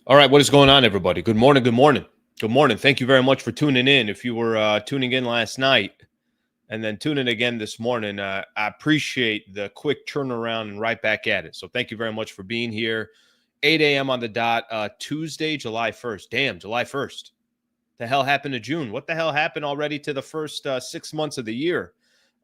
All right, what is going on, everybody? Good morning, good morning. Good morning. Thank you very much for tuning in. If you were tuning in last night and then tuning again this morning, I appreciate the quick turnaround and right back at it. So thank you very much for being here. 8 a.m. on the dot, Tuesday, July 1st. Damn, July 1st. The hell happened to June? What the hell happened already to the first 6 months of the year?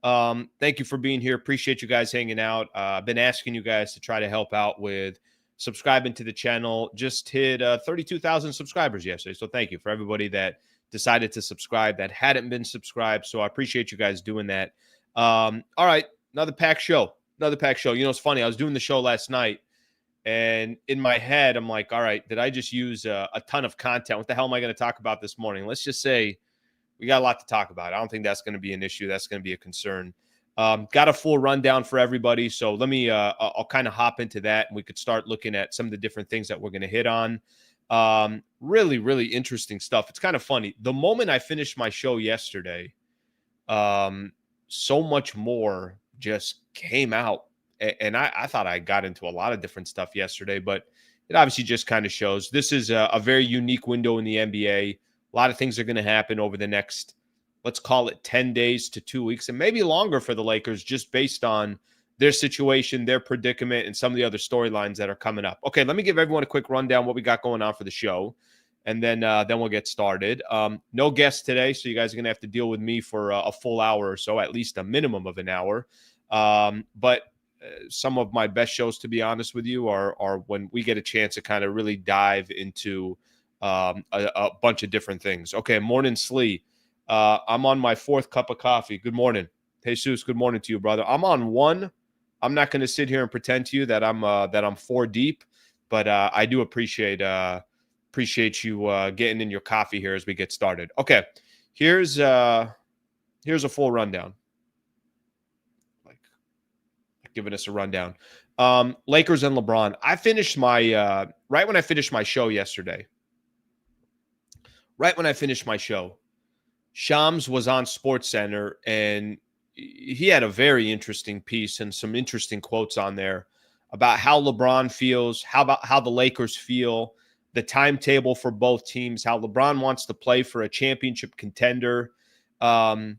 Thank you for being here. Appreciate you guys hanging out. I've been asking you guys to try to help out with subscribing to the channel. Just hit 32,000 subscribers yesterday. So thank you for everybody that decided to subscribe that hadn't been subscribed. So I appreciate you guys doing that. All right, another packed show. Another packed show. You know, it's funny. I was doing the show last night, and in my head, I'm like, all right, did I just use a ton of content? What the hell am I going to talk about this morning? Let's just say we got a lot to talk about. I don't think that's going to be an issue. That's going to be a concern. Got a full rundown for everybody. So let me, I'll kind of hop into that, and we could start looking at some of the different things that we're going to hit on. Really, really interesting stuff. It's kind of funny. The moment I finished my show yesterday, so much more just came out. And I thought I got into a lot of different stuff yesterday, but it obviously just kind of shows this is a very unique window in the NBA. A lot of things are going to happen over the next, let's call it 10 days to 2 weeks, and maybe longer for the Lakers, just based on their situation, their predicament, and some of the other storylines that are coming up. Okay, let me give everyone a quick rundown what we got going on for the show, and then we'll get started. No guests today, so you guys are going to have to deal with me for a full hour or so, at least a minimum of an hour. But some of my best shows, to be honest with you, are when we get a chance to kind of really dive into a bunch of different things. Okay, morning, Slee. I'm on my fourth cup of coffee. Good morning. Jesus, good morning to you, brother. I'm on one. I'm not going to sit here and pretend to you that I'm four deep, but I do appreciate you getting in your coffee here as we get started. Okay, here's a full rundown. Like giving us a rundown. Lakers and LeBron. I finished my right when I finished my show yesterday. Right when I finished my show, Shams was on SportsCenter, and he had a very interesting piece and some interesting quotes on there about how LeBron feels, how the Lakers feel, the timetable for both teams, how LeBron wants to play for a championship contender. Guys,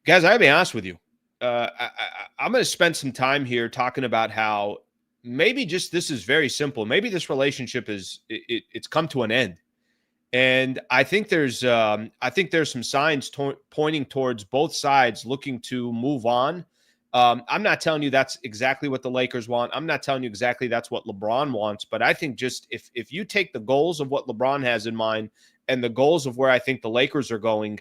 I gotta be honest with you. I'm going to spend some time here talking about how maybe just this is very simple. Maybe this relationship it's come to an end. And I think there's some signs pointing towards both sides looking to move on. I'm not telling you that's exactly what the Lakers want. I'm not telling you exactly that's what LeBron wants. But I think just if you take the goals of what LeBron has in mind and the goals of where I think the Lakers are going,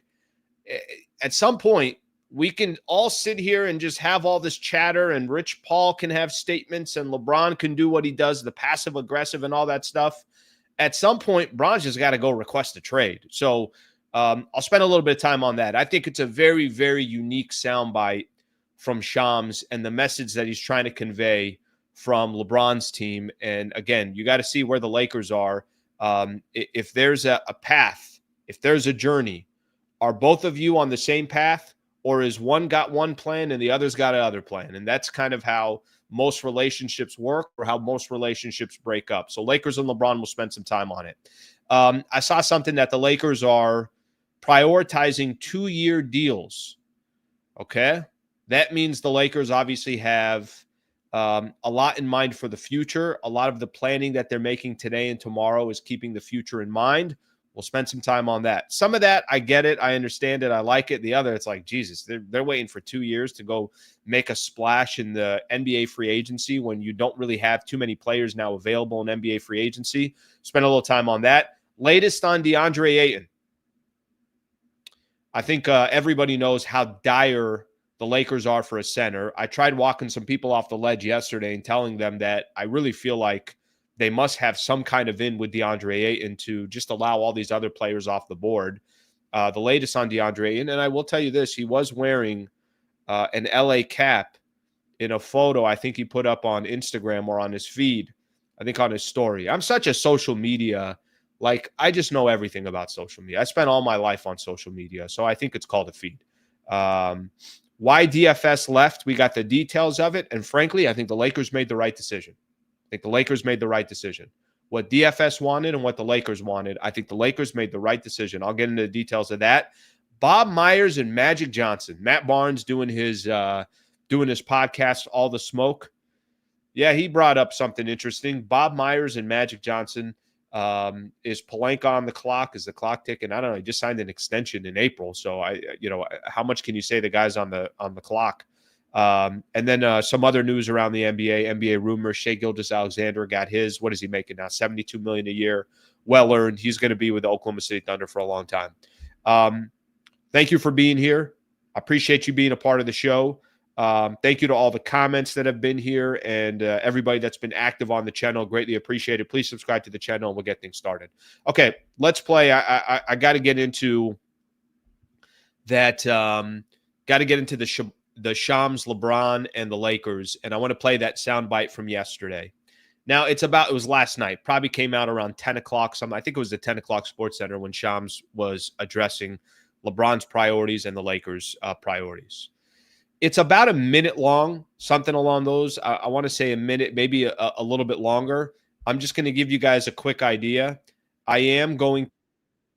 at some point we can all sit here and just have all this chatter, and Rich Paul can have statements, and LeBron can do what he does, the passive aggressive and all that stuff. At some point, Bron's just got to go request a trade. So I'll spend a little bit of time on that. I think it's a very, very unique soundbite from Shams and the message that he's trying to convey from LeBron's team. And again, you got to see where the Lakers are. If there's a path, if there's a journey, are both of you on the same path, or is one got one plan and the other's got another plan? And that's kind of how most relationships work, or how most relationships break up. So Lakers and LeBron will spend some time on it. I saw something that the Lakers are prioritizing 2-year deals. Okay. That means the Lakers obviously have a lot in mind for the future. A lot of the planning that they're making today and tomorrow is keeping the future in mind. We'll spend some time on that. Some of that, I get it. I understand it. I like it. The other, it's like, Jesus, they're waiting for 2 years to go make a splash in the NBA free agency when you don't really have too many players now available in NBA free agency. Spend a little time on that. Latest on Deandre Ayton. I think everybody knows how dire the Lakers are for a center. I tried walking some people off the ledge yesterday and telling them that I really feel like they must have some kind of in with Deandre Ayton to just allow all these other players off the board. The latest on Deandre Ayton, and I will tell you this, he was wearing an LA cap in a photo I think he put up on Instagram or on his feed, I think on his story. I'm such a social media, like I just know everything about social media. I spent all my life on social media, so I think it's called a feed. Why DFS left, we got the details of it, and frankly, I think the Lakers made the right decision. I think the Lakers made the right decision. what DFS wanted and what the Lakers wanted. I think the Lakers made the right decision. I'll get into the details of that. Bob Myers and Magic Johnson. Matt Barnes doing his podcast, All the Smoke. Yeah, he brought up something interesting. Bob Myers and Magic Johnson. Is Pelinka on the clock? Is the clock ticking? I don't know. He just signed an extension in April. So how much can you say the guy's on the clock? And then some other news around the NBA rumors. Shai Gilgeous-Alexander got his. What is he making now? $72 million a year. Well earned. He's going to be with the Oklahoma City Thunder for a long time. Thank you for being here. I appreciate you being a part of the show. Thank you to all the comments that have been here and everybody that's been active on the channel. Greatly appreciated. Please subscribe to the channel and we'll get things started. Okay, let's play. I got to get into that. Got to get into the Shams, LeBron, and the Lakers, and I want to play that soundbite from yesterday. Now, it was last night. Probably came out around 10 o'clock. I think it was the 10 o'clock Sports Center when Shams was addressing LeBron's priorities and the Lakers' priorities. It's about a minute long, something along those. I want to say a minute, maybe a little bit longer. I'm just going to give you guys a quick idea. I am going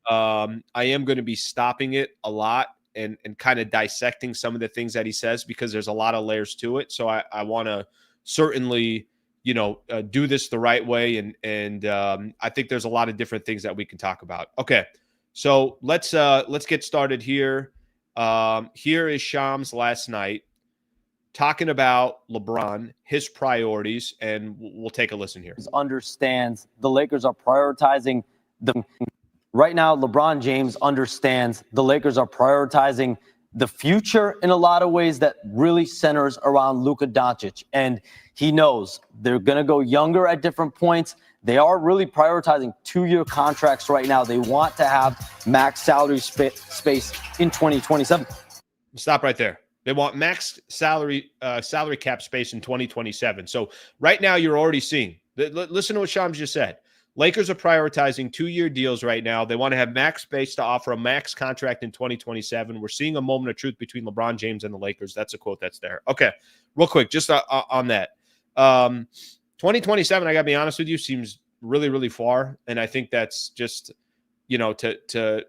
to be stopping it a lot and kind of dissecting some of the things that he says because there's a lot of layers to it. So I want to certainly, do this the right way. And I think there's a lot of different things that we can talk about. Okay. So let's get started here. Here is Shams last night talking about LeBron, his priorities, and we'll take a listen here. Understands the Lakers are prioritizing right now. LeBron James understands the Lakers are prioritizing the future in a lot of ways that really centers around Luka Doncic. And he knows they're going to go younger at different points. They are really prioritizing 2-year contracts right now. They want to have max salary space in 2027. Stop right there. They want max salary cap space in 2027. So right now you're already seeing, listen to what Shams just said. Lakers are prioritizing 2-year deals right now. They want to have max space to offer a max contract in 2027. We're seeing a moment of truth between LeBron James and the Lakers. That's a quote that's there. Okay, real quick, just on that. 2027, I got to be honest with you, seems really, really far. And I think that's just, to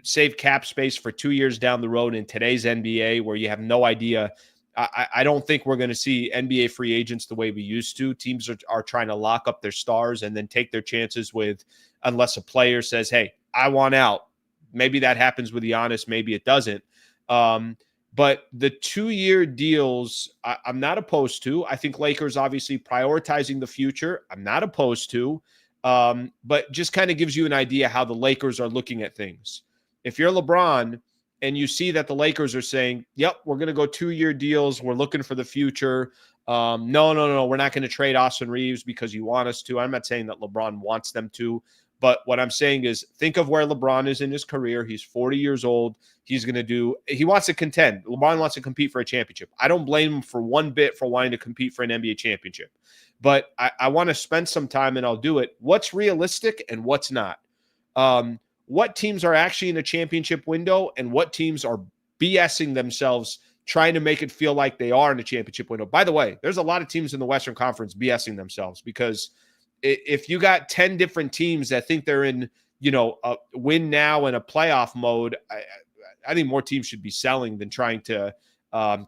save cap space for 2 years down the road in today's NBA where you have no idea. I don't think we're going to see NBA free agents the way we used to. Teams are trying to lock up their stars and then take their chances unless a player says, hey, I want out. Maybe that happens with Giannis. Maybe it doesn't. But the 2-year deals, I'm not opposed to. I think Lakers obviously prioritizing the future. I'm not opposed to. But just kind of gives you an idea how the Lakers are looking at things. If you're LeBron and you see that the Lakers are saying, yep, we're going to go 2-year deals. We're looking for the future. No. We're not going to trade Austin Reeves because you want us to. I'm not saying that LeBron wants them to. But what I'm saying is think of where LeBron is in his career. He's 40 years old. He wants to contend. LeBron wants to compete for a championship. I don't blame him for one bit for wanting to compete for an NBA championship. But I want to spend some time and I'll do it. What's realistic and what's not? What teams are actually in a championship window and what teams are BSing themselves trying to make it feel like they are in a championship window. By the way, there's a lot of teams in the Western Conference BSing themselves because if you got 10 different teams that think they're in, a win now and a playoff mode, I think more teams should be selling than trying to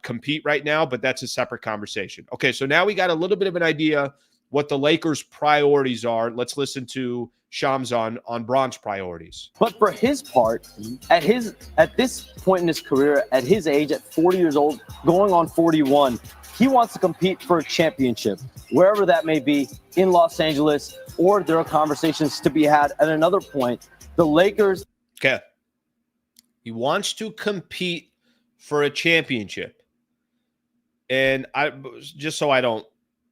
compete right now, but that's a separate conversation. Okay, so now we got a little bit of an idea what the Lakers' priorities are. Let's listen to Shams on Bron's priorities. But for his part, at this point in his career, at his age, at 40 years old, going on 41, he wants to compete for a championship, wherever that may be, in Los Angeles, or there are conversations to be had at another point. The Lakers. Okay. He wants to compete for a championship. And just so I don't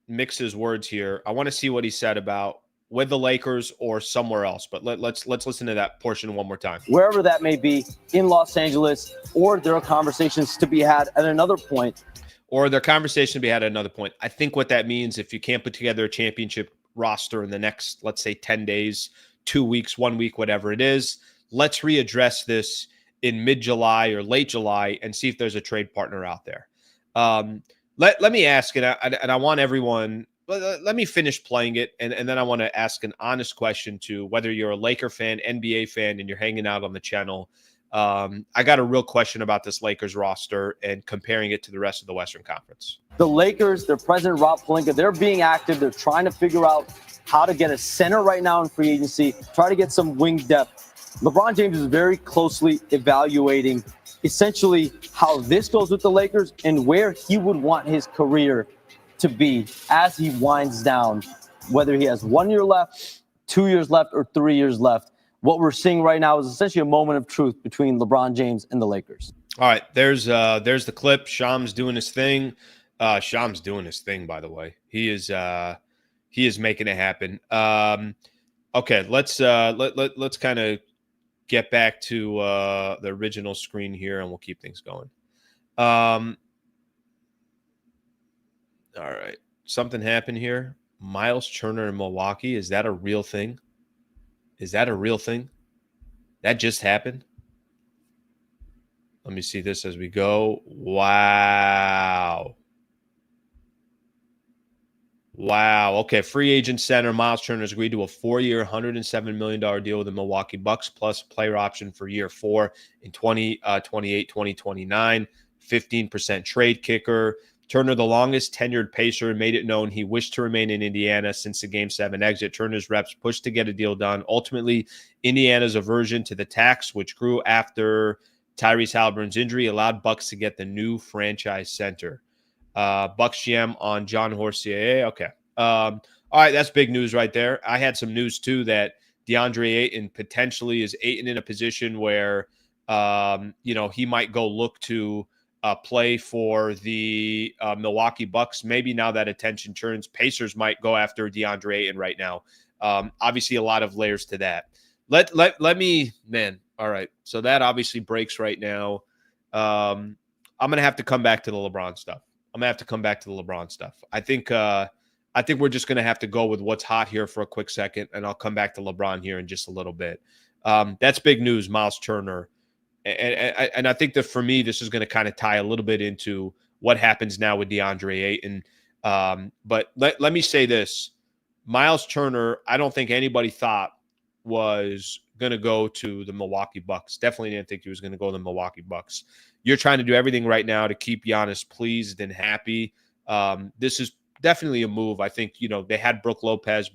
mix his words here, I want to see what he said about with the Lakers or somewhere else. But let's listen to that portion one more time. Wherever that may be, in Los Angeles, or there are conversations to be had at another point. Or their conversation to be had at another point. I think what that means, if you can't put together a championship roster in the next, let's say, 10 days, 2 weeks, 1 week, whatever it is, let's readdress this in mid-July or late July and see if there's a trade partner out there. Let me ask, and I want everyone let me finish playing it, and then I want to ask an honest question to whether you're a Laker fan, NBA fan, and you're hanging out on the channel. I got a real question about this Lakers roster and comparing it to the rest of the Western Conference. The Lakers, their president, Rob Pelinka, they're being active. They're trying to figure out how to get a center right now in free agency, try to get some wing depth. LeBron James is very closely evaluating essentially how this goes with the Lakers and where he would want his career to be as he winds down, whether he has 1 year left, 2 years left, or 3 years left. What we're seeing right now is essentially a moment of truth between LeBron James and the Lakers. All right, there's the clip. Shams doing his thing. Shams doing his thing, by the way. He is making it happen. Okay, let's kind of get back to the original screen here, and we'll keep things going. All right, something happened here. Myles Turner in Milwaukee. Is that a real thing? Is that a real thing? That just happened? Let me see this as we go. Wow. Wow. Okay, free agent center Myles Turner has agreed to a 4-year, $107 million deal with the Milwaukee Bucks plus player option for year 4 in 2028, 2029. 15% trade kicker. Turner, the longest tenured Pacer, made it known he wished to remain in Indiana since the Game 7 exit. Turner's reps pushed to get a deal done. Ultimately, Indiana's aversion to the tax, which grew after Tyrese Halliburton's injury, allowed Bucks to get the new franchise center. Bucks GM on John Horsier. Okay. All right, that's big news right there. I had some news, too, that Deandre Ayton potentially is Ayton in a position where, he might go look to play for the Milwaukee Bucks. Maybe now that attention turns, Pacers might go after Deandre Ayton right now. Obviously, a lot of layers to that. Let me, man. All right. So that obviously breaks right now. I'm going to have to come back to the LeBron stuff. I think we're just going to have to go with what's hot here for a quick second, and I'll come back to LeBron here in just a little bit. That's big news, Myles Turner. And I think that for me, this is going to kind of tie a little bit into what happens now with DeAndre Ayton. But let me say this. Myles Turner, I don't think anybody thought was going to go to the Milwaukee Bucks. Definitely didn't think he was going to go to the Milwaukee Bucks. You're trying to do everything right now to keep Giannis pleased and happy. This is definitely a move. I think, they had Brook Lopez.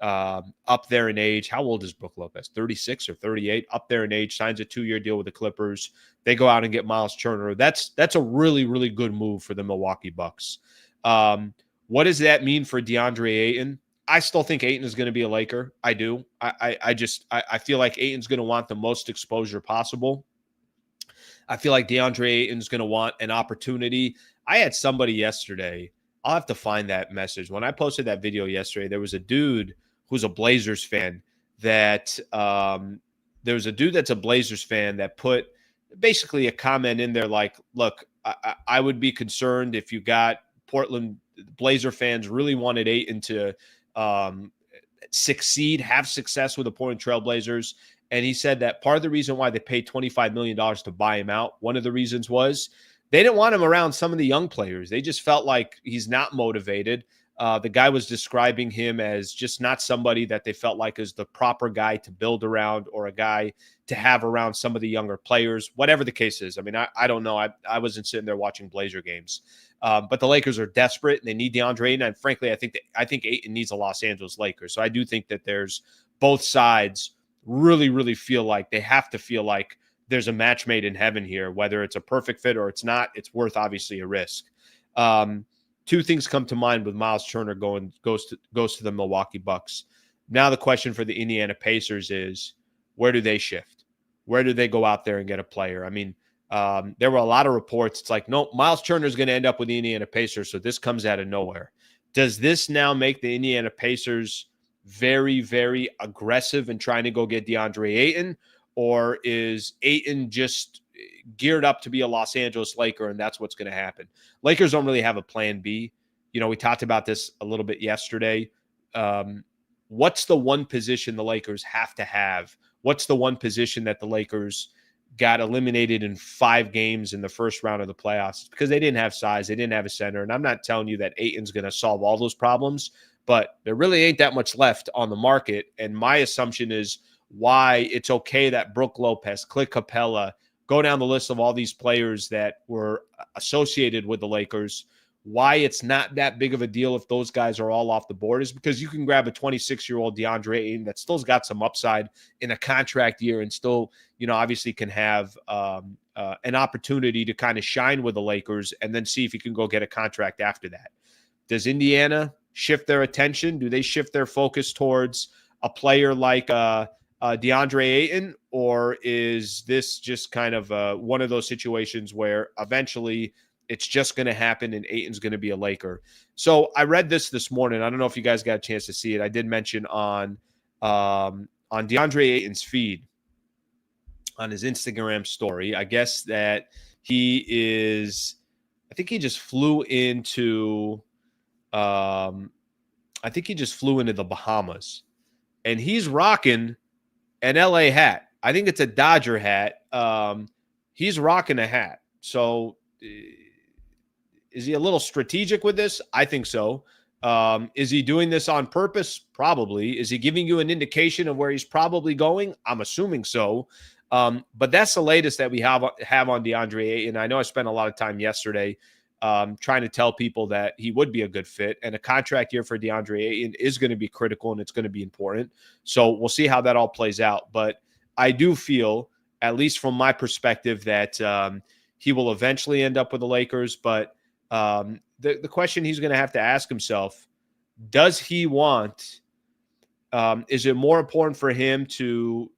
Up there in age. How old is Brook Lopez? 36 or 38? Up there in age, signs a 2-year deal with the Clippers. They go out and get Myles Turner. That's a really, really good move for the Milwaukee Bucks. What does that mean for DeAndre Ayton? I still think Ayton is going to be a Laker. I do. I feel like Ayton's going to want the most exposure possible. I feel like DeAndre Ayton's going to want an opportunity. I had somebody yesterday. I'll have to find that message. When I posted that video yesterday, there was a dude who's a Blazers fan that that's a Blazers fan that put basically a comment in there like, look, I would be concerned if you got Portland Blazer fans really wanted Ayton to have success with the Portland Trail Blazers. And he said that part of the reason why they paid $25 million to buy him out, one of the reasons was they didn't want him around some of the young players. They just felt like he's not motivated. The guy was describing him as just not somebody that they felt like is the proper guy to build around or a guy to have around some of the younger players, whatever the case is. I mean, I don't know. I wasn't sitting there watching Blazer games. But the Lakers are desperate and they need DeAndre Ayton. And frankly, I think Ayton needs a Los Angeles Lakers. So I do think that there's both sides really, really feel like they have to feel like there's a match made in heaven here, whether it's a perfect fit or it's not. It's worth obviously a risk. Two things come to mind with Myles Turner goes to the Milwaukee Bucks. Now the question for the Indiana Pacers is, where do they shift? Where do they go out there and get a player? I mean, there were a lot of reports. It's like, no, Myles Turner is going to end up with the Indiana Pacers, so this comes out of nowhere. Does this now make the Indiana Pacers very, very aggressive in trying to go get DeAndre Ayton? Or is Ayton just geared up to be a Los Angeles Laker and that's what's going to happen? Lakers don't really have a plan B. We talked about this a little bit yesterday. What's the one position the Lakers have to have? What's the one position that the Lakers got eliminated in 5 games in the first round of the playoffs because they didn't have size. They didn't have a center. And I'm not telling you that Ayton's going to solve all those problems, but there really ain't that much left on the market. And my assumption is why it's okay that Brook Lopez, Clint Capella, go down the list of all these players that were associated with the Lakers. Why it's not that big of a deal if those guys are all off the board is because you can grab a 26-year-old Deandre Ayton that still's got some upside in a contract year and still, obviously can have an opportunity to kind of shine with the Lakers and then see if he can go get a contract after that. Does Indiana shift their attention? Do they shift their focus towards a player like DeAndre Ayton, or is this just kind of one of those situations where eventually it's just going to happen and Ayton's going to be a Laker? So I read this morning. I don't know if you guys got a chance to see it. I did mention on DeAndre Ayton's feed on his Instagram story, I guess that I think he just flew into the Bahamas, and he's rocking an LA hat. I think it's a Dodger hat. He's rocking a hat. So is he a little strategic with this? I think so. Is he doing this on purpose? Probably. Is he giving you an indication of where he's probably going? I'm assuming so. But that's the latest that we have on DeAndre Ayton. I know I spent a lot of time yesterday trying to tell people that he would be a good fit, and a contract year for DeAndre Ayton is going to be critical and it's going to be important. So we'll see how that all plays out. But I do feel, at least from my perspective, that he will eventually end up with the Lakers. But the question he's going to have to ask himself, does he want, is it more important for him to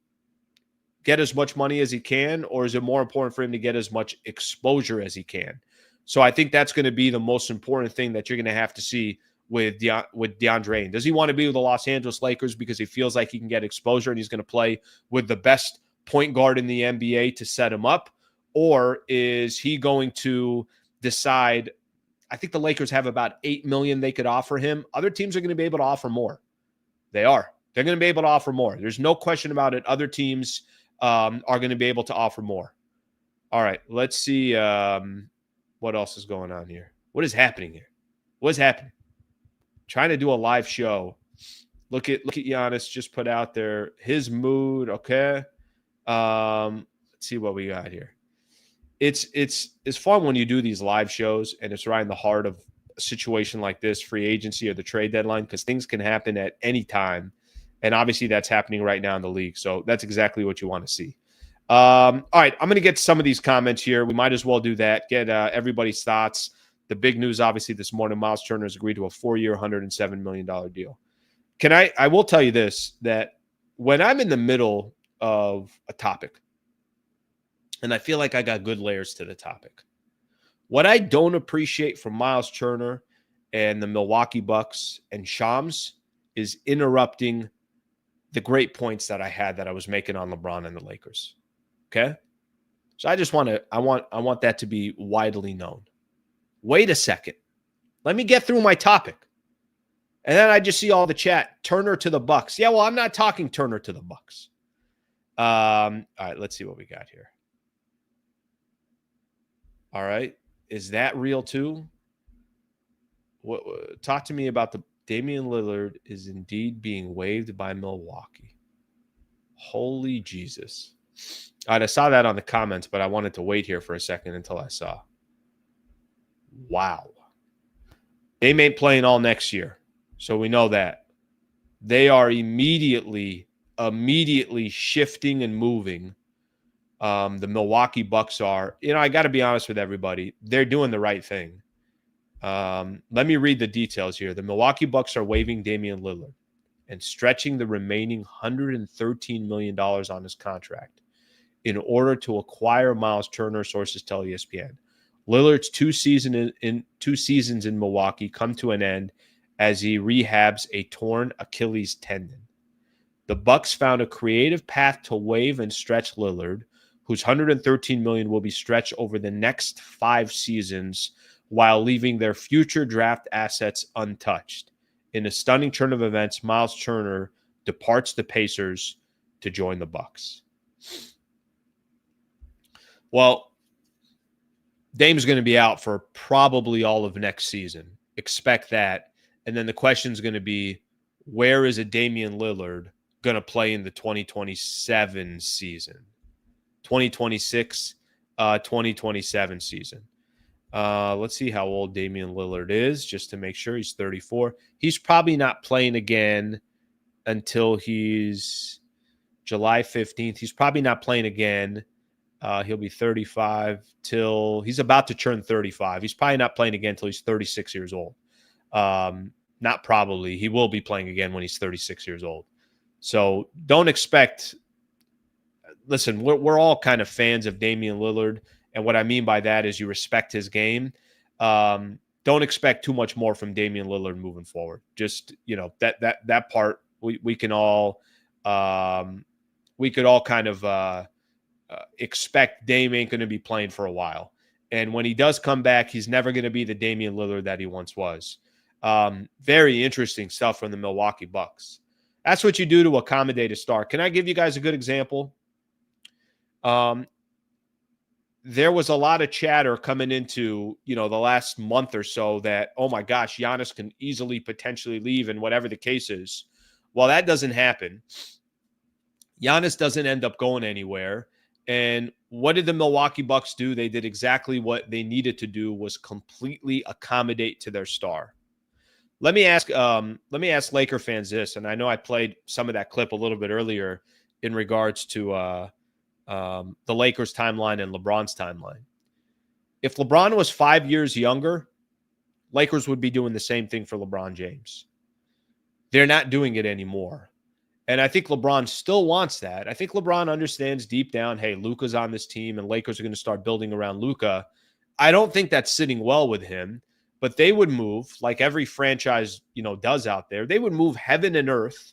get as much money as he can, or is it more important for him to get as much exposure as he can? So I think that's going to be the most important thing that you're going to have to see with DeAndre Ayton. Does he want to be with the Los Angeles Lakers because he feels like he can get exposure and he's going to play with the best point guard in the NBA to set him up? Or is he going to decide, I think the Lakers have about $8 million they could offer him. Other teams are going to be able to offer more. They are. They're going to be able to offer more. There's no question about it. Other teams are going to be able to offer more. All right, let's see what else is going on here. What is happening here? What's happening? Trying to do a live show. Look at Giannis just put out there his mood. Okay. Let's see what we got here. It's fun when you do these live shows and it's right in the heart of a situation like this, free agency or the trade deadline, because things can happen at any time. And obviously that's happening right now in the league. So that's exactly what you want to see. All right, I'm going to get to some of these comments here. We might as well do that, get everybody's thoughts. The big news, obviously, this morning, Myles Turner has agreed to a 4-year, $107 million deal. I will tell you this, that when I'm in the middle of a topic, and I feel like I got good layers to the topic, what I don't appreciate from Myles Turner and the Milwaukee Bucks and Shams is interrupting the great points that I had that I was making on LeBron and the Lakers. Okay? So I want that to be widely known. Wait a second. Let me get through my topic. And then I just see all the chat, Turner to the Bucks. Yeah, well, I'm not talking Turner to the Bucks. All right, let's see what we got here. All right. Is that real too? Talk to me about the Damian Lillard is indeed being waived by Milwaukee. Holy Jesus. All right, I saw that on the comments, but I wanted to wait here for a second until I saw. Wow. Dame ain't playing all next year, so we know that. They are immediately shifting and moving. The Milwaukee Bucks are. I got to be honest with everybody. They're doing the right thing. Let me read the details here. The Milwaukee Bucks are waiving Damian Lillard and stretching the remaining $113 million on his contract in order to acquire Myles Turner, sources tell ESPN. Lillard's two seasons in Milwaukee come to an end as he rehabs a torn Achilles tendon. The Bucks found a creative path to waive and stretch Lillard, whose $113 million will be stretched over the next 5 seasons, while leaving their future draft assets untouched. In a stunning turn of events, Myles Turner departs the Pacers to join the Bucks. Well, Dame's going to be out for probably all of next season. Expect that. And then the question is going to be, where is a Damian Lillard going to play in the 2027 season? 2026, 2027 season. Let's see how old Damian Lillard is, just to make sure. He's 34. He's probably not playing again until he's July 15th. He's probably not playing again. He'll be 35 till he's about to turn 35. He's probably not playing again until he's 36 years old. Not probably. He will be playing again when he's 36 years old. So don't expect – listen, we're all kind of fans of Damian Lillard, and what I mean by that is you respect his game. Don't expect too much more from Damian Lillard moving forward. Just, that part we can all we could all kind of expect Dame ain't going to be playing for a while. And when he does come back, he's never going to be the Damian Lillard that he once was. Very interesting stuff from the Milwaukee Bucks. That's what you do to accommodate a star. Can I give you guys a good example? There was a lot of chatter coming into, the last month or so that, oh my gosh, Giannis can easily potentially leave and whatever the case is. Well, that doesn't happen. Giannis doesn't end up going anywhere. And what did the Milwaukee Bucks do? They did exactly what they needed to do, was completely accommodate to their star. Let me ask Laker fans this, and I know I played some of that clip a little bit earlier in regards to the Lakers timeline and LeBron's timeline. If LeBron was 5 years younger, Lakers would be doing the same thing for LeBron James. They're not doing it anymore. And I think LeBron still wants that. I think LeBron understands deep down, hey, Luka's on this team and Lakers are going to start building around Luka. I don't think that's sitting well with him, but they would move, like every franchise, does out there. They would move heaven and earth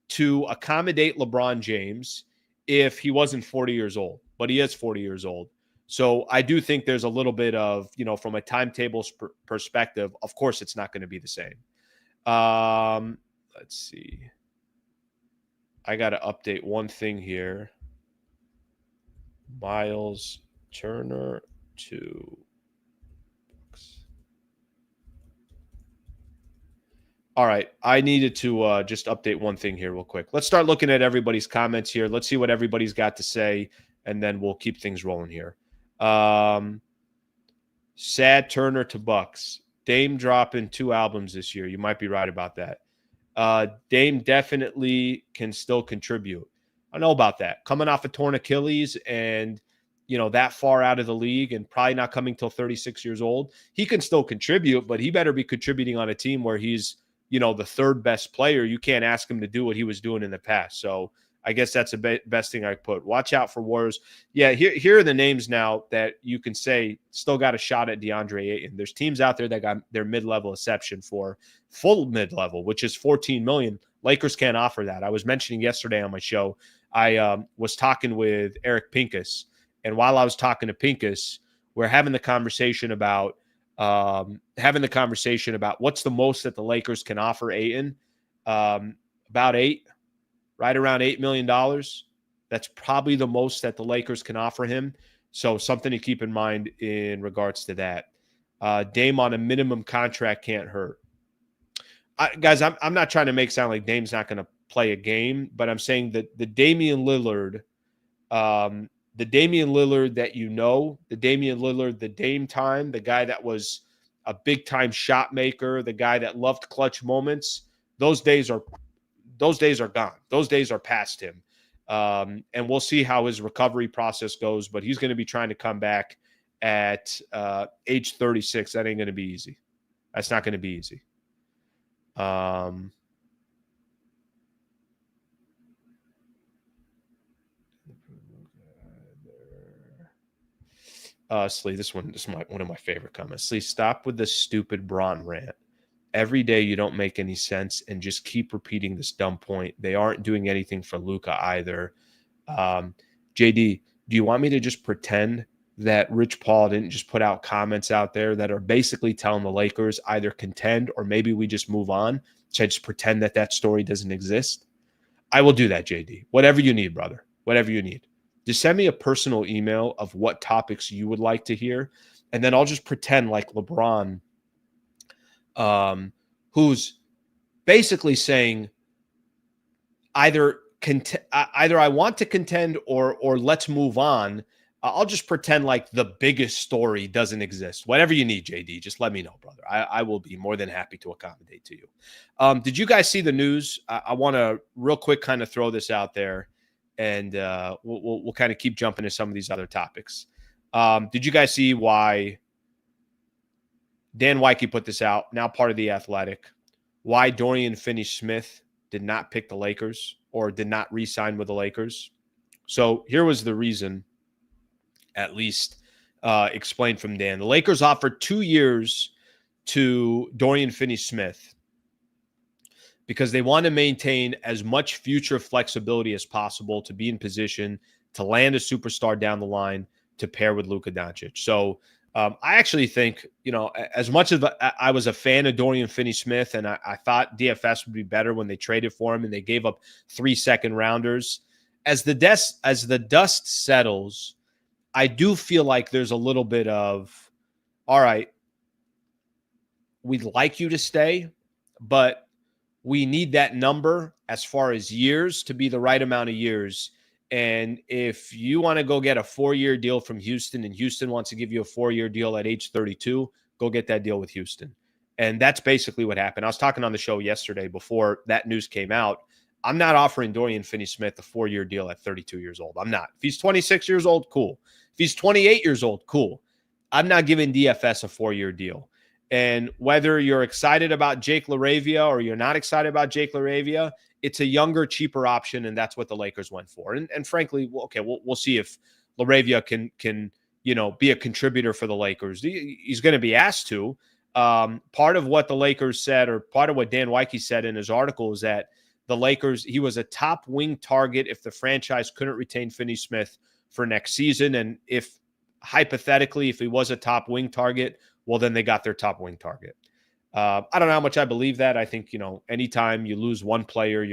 to accommodate LeBron James if he wasn't 40 years old, but he is 40 years old. So I do think there's a little bit of, from a timetable perspective, of course, it's not going to be the same. Let's see. I got to update one thing here. Myles Turner to Bucks. All right. I needed to just update one thing here real quick. Let's start looking at everybody's comments here. Let's see what everybody's got to say, and then we'll keep things rolling here. Sad Turner to Bucks. Dame dropping 2 albums this year. You might be right about that. Dame definitely can still contribute. I know about that. Coming off a torn Achilles and, that far out of the league and probably not coming till 36 years old, he can still contribute, but he better be contributing on a team where he's, the third best player. You can't ask him to do what he was doing in the past. So I guess that's the best thing I put. Watch out for Warriors. Yeah, here are the names now that you can say still got a shot at Deandre Ayton. There's teams out there that got their mid-level exception for full mid-level, which is $14 million. Lakers can't offer that. I was mentioning yesterday on my show, I was talking with Eric Pincus, and while I was talking to Pincus, we're having the conversation about what's the most that the Lakers can offer Ayton. About 8. Right around $8 million. That's probably the most that the Lakers can offer him. So something to keep in mind in regards to that. Dame on a minimum contract can't hurt. Guys, I'm not trying to make it sound like Dame's not going to play a game, but I'm saying that the Damian Lillard that the Damian Lillard, the Dame time, the guy that was a big-time shot maker, the guy that loved clutch moments, those days are gone. Those days are past him. And we'll see how his recovery process goes, but he's going to be trying to come back at age 36. That ain't going to be easy. That's not going to be easy. Slee, this is one of my favorite comments. Slee, stop with the stupid Bron rant. Every day you don't make any sense and just keep repeating this dumb point. They aren't doing anything for Luka either. JD, do you want me to just pretend that Rich Paul didn't just put out comments out there that are basically telling the Lakers either contend or maybe we just move on? Should I just pretend that story doesn't exist? I will do that, JD. Whatever you need, brother. Whatever you need. just send me a personal email of what topics you would like to hear. And then I'll just pretend like LeBron, who's basically saying either I want to contend or let's move on. I'll just pretend like the biggest story doesn't exist. Whatever you need, JD, just let me know, brother. I will be more than happy to accommodate to you. Did you guys see the news? I want to real quick kind of throw this out there, and we'll kind of keep jumping to some of these other topics. Did you guys see why Dan Wyke put this out, now part of The Athletic, why Dorian Finney-Smith did not pick the Lakers or did not re-sign with the Lakers? So here was the reason, at least explained from Dan. The Lakers offered 2 years to Dorian Finney-Smith because they want to maintain as much future flexibility as possible to be in position to land a superstar down the line to pair with Luka Doncic. So I actually think, as much as I was a fan of Dorian Finney-Smith and I thought DFS would be better when they traded for him and they gave up 3 second-rounders, as the dust settles, I do feel like there's a little bit of, all right, we'd like you to stay, but we need that number as far as years to be the right amount of years. And if you want to go get a 4-year deal from Houston and Houston wants to give you a 4-year deal at age 32, go get that deal with Houston. And that's basically what happened. I was talking on the show yesterday before that news came out. I'm not offering Dorian Finney-Smith a 4-year deal at 32 years old. I'm not. If he's 26 years old, cool. If he's 28 years old, cool. I'm not giving DFS a 4-year deal. And whether you're excited about Jake LaRavia or you're not excited about Jake LaRavia, it's a younger, cheaper option, and that's what the Lakers went for. And frankly, we'll see if LaRavia can be a contributor for the Lakers. He's going to be asked to. Part of what the Lakers said, or part of what Dan Wyke said in his article, is that the Lakers, he was a top wing target if the franchise couldn't retain Finney-Smith for next season. And if hypothetically, if he was a top wing target, well, then they got their top wing target. I don't know how much I believe that. I think, anytime you lose one player,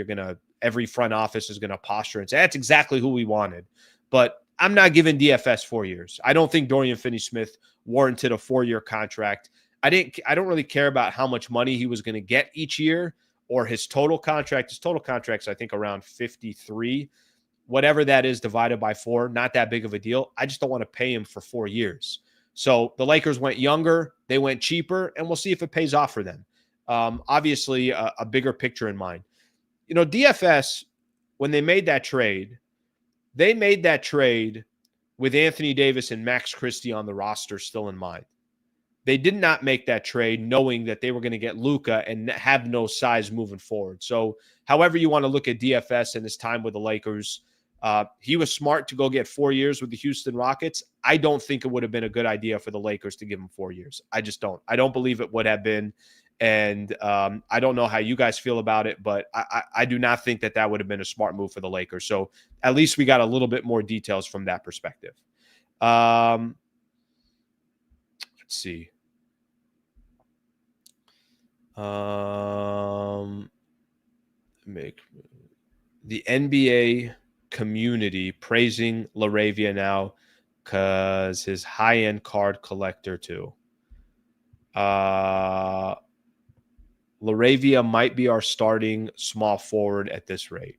every front office is going to posture and say, that's exactly who we wanted. But I'm not giving DFS 4 years. I don't think Dorian Finney-Smith warranted a 4-year contract. I don't really care about how much money he was going to get each year or his total contract. His total contract's, I think, around 53. Whatever that is divided by 4, not that big of a deal. I just don't want to pay him for 4 years. So the Lakers went younger, they went cheaper, and we'll see if it pays off for them. Obviously, a bigger picture in mind. DFS, when they made that trade with Anthony Davis and Max Christie on the roster still in mind. They did not make that trade knowing that they were going to get Luka and have no size moving forward. So however you want to look at DFS and his time with the Lakers, he was smart to go get 4 years with the Houston Rockets. I don't think it would have been a good idea for the Lakers to give him 4 years. I just don't. I don't believe it would have been. And I don't know how you guys feel about it, but I do not think that would have been a smart move for the Lakers. So at least we got a little bit more details from that perspective. Let's see. Make the NBA community praising LaRavia now because his high-end card collector too. LaRavia might be our starting small forward at this rate.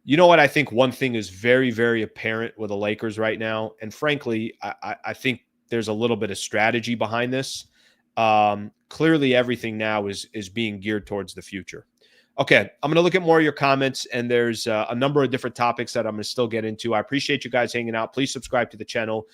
You know what? I think one thing is very, very apparent with the Lakers right now, and frankly, I think there's a little bit of strategy behind this. Clearly, everything now is being geared towards the future. Okay, I'm going to look at more of your comments, and there's a number of different topics that I'm going to still get into. I appreciate you guys hanging out. Please subscribe to the channel.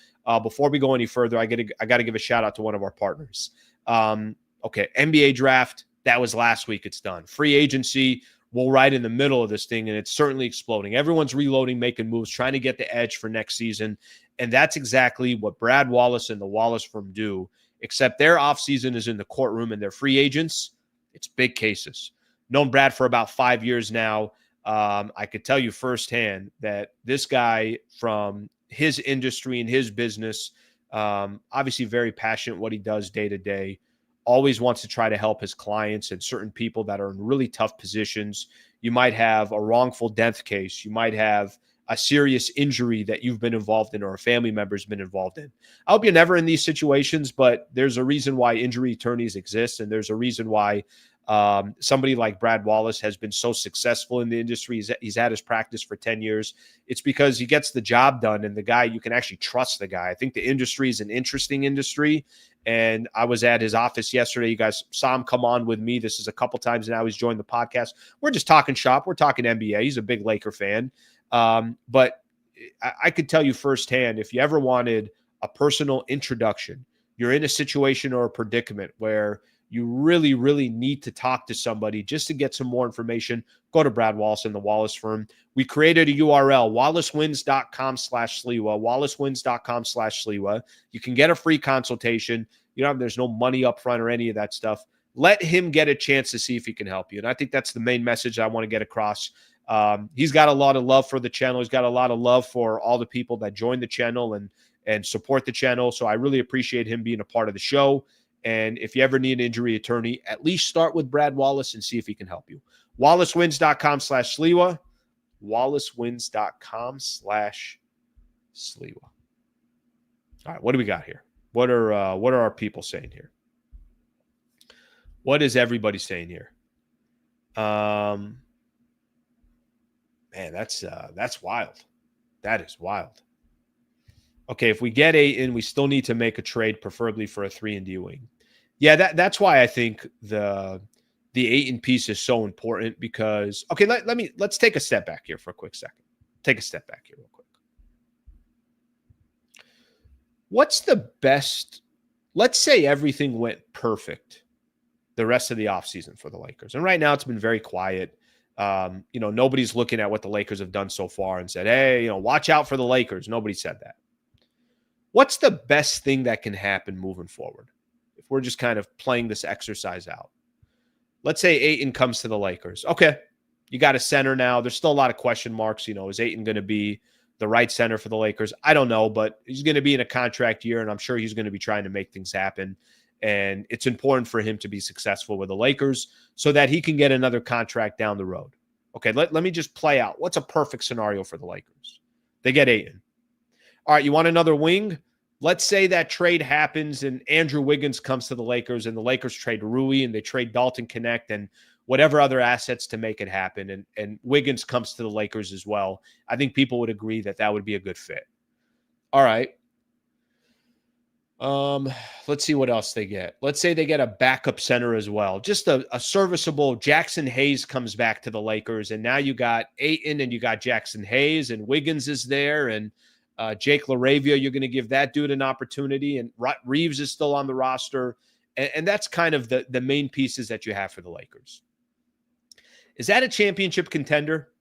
Before we go any further, I got to give a shout out to one of our partners. Okay, NBA draft, that was last week. It's done. Free agency, we're right in the middle of this thing, and it's certainly exploding. Everyone's reloading, making moves, trying to get the edge for next season, and that's exactly what Brad Wallace and the Wallace firm do, except their offseason is in the courtroom, and their free agents, it's big cases. Known Brad for about 5 years now. I could tell you firsthand that this guy, from his industry and his business, obviously very passionate what he does day to day, always wants to try to help his clients and certain people that are in really tough positions. You might have a wrongful death case. You might have a serious injury that you've been involved in or a family member's been involved in. I hope you're never in these situations, but there's a reason why injury attorneys exist, and there's a reason why somebody like Brad Wallace has been so successful in the industry. He's had his practice for 10 years. It's because he gets the job done, and the guy, you can actually trust the guy. I think the industry is an interesting industry, and I was at his office yesterday. You guys saw him come on with me. This is a couple times now he's joined the podcast. We're just talking shop. We're talking NBA. He's a big Laker fan. But I could tell you firsthand, if you ever wanted a personal introduction, you're in a situation or a predicament where you really, really need to talk to somebody just to get some more information, go to Brad Wallace and the Wallace firm. We created a URL, wallacewins.com/Sliwa, wallacewins.com/Sliwa. You can get a free consultation. There's no money up front or any of that stuff. Let him get a chance to see if he can help you. And I think that's the main message I want to get across. He's got a lot of love for the channel. He's got a lot of love for all the people that join the channel and support the channel. So I really appreciate him being a part of the show. And if you ever need an injury attorney, at least start with Brad Wallace and see if he can help you. wallacewins.com/Sliwa, wallacewins.com/Sliwa. All right, what do we got here? What are our people saying here? What is everybody saying here? Man, that's wild. That is wild. Okay, if we get Ayton, we still need to make a trade, preferably for a 3-and-D wing. Yeah, that's why I think the Ayton piece is so important because let's take a step back here for a quick second. Take a step back here real quick. What's the best? Let's say everything went perfect the rest of the offseason for the Lakers. And right now it's been very quiet. Nobody's looking at what the Lakers have done so far and said, hey, watch out for the Lakers. Nobody said that. What's the best thing that can happen moving forward? If we're just kind of playing this exercise out. Let's say Ayton comes to the Lakers. Okay, you got a center now. There's still a lot of question marks. Is Ayton going to be the right center for the Lakers? I don't know, but he's going to be in a contract year, and I'm sure he's going to be trying to make things happen. And it's important for him to be successful with the Lakers so that he can get another contract down the road. Okay, let me just play out. What's a perfect scenario for the Lakers? They get Ayton. All right, you want another wing? Let's say that trade happens and Andrew Wiggins comes to the Lakers and the Lakers trade Rui and they trade Dalton Connect and whatever other assets to make it happen. And Wiggins comes to the Lakers as well. I think people would agree that that would be a good fit. All right. Let's see what else they get. Let's say they get a backup center as well. Just a serviceable Jackson Hayes comes back to the Lakers. And now you got Ayton and you got Jackson Hayes and Wiggins is there. And Jake LaRavia, you're going to give that dude an opportunity. And Reeves is still on the roster. And that's kind of the main pieces that you have for the Lakers. Is that a championship contender?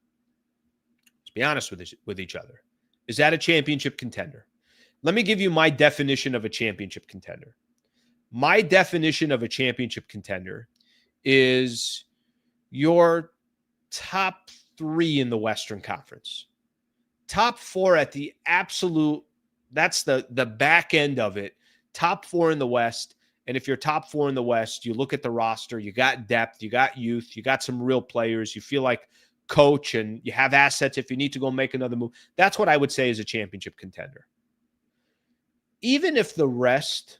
Let's be honest with each other. Is that a championship contender? Let me give you my definition of a championship contender. My definition of a championship contender is your top 3 in the Western Conference. Top 4 at the absolute, that's the back end of it. Top 4 in the West. And if you're top 4 in the West, you look at the roster, you got depth, you got youth, you got some real players, you feel like coach and you have assets if you need to go make another move. That's what I would say is a championship contender. Even if the rest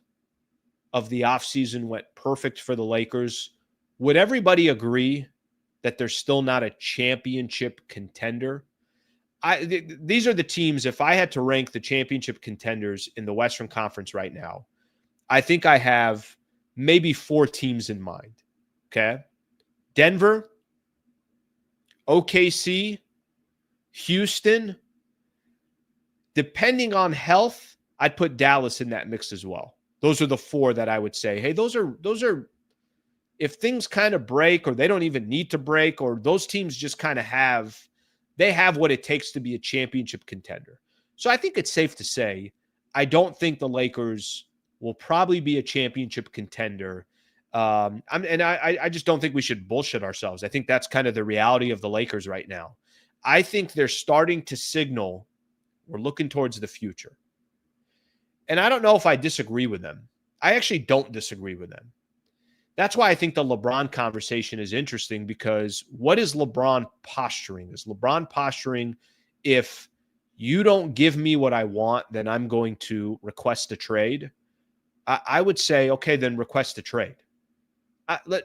of the offseason went perfect for the Lakers, would everybody agree that they're still not a championship contender? These are the teams, if I had to rank the championship contenders in the Western Conference right now, I think I have maybe 4 teams in mind. Okay. Denver, OKC, Houston. Depending on health, I'd put Dallas in that mix as well. Those are the 4 that I would say, hey, those are, if things kind of break or they don't even need to break, or those teams just kind of have what it takes to be a championship contender. So I think it's safe to say, I don't think the Lakers will probably be a championship contender. I just don't think we should bullshit ourselves. I think that's kind of the reality of the Lakers right now. I think they're starting to signal we're looking towards the future. And I don't know if I disagree with them. I actually don't disagree with them. That's why I think the LeBron conversation is interesting, because what is LeBron posturing? Is LeBron posturing, if you don't give me what I want, then I'm going to request a trade? I would say, okay, then request a trade.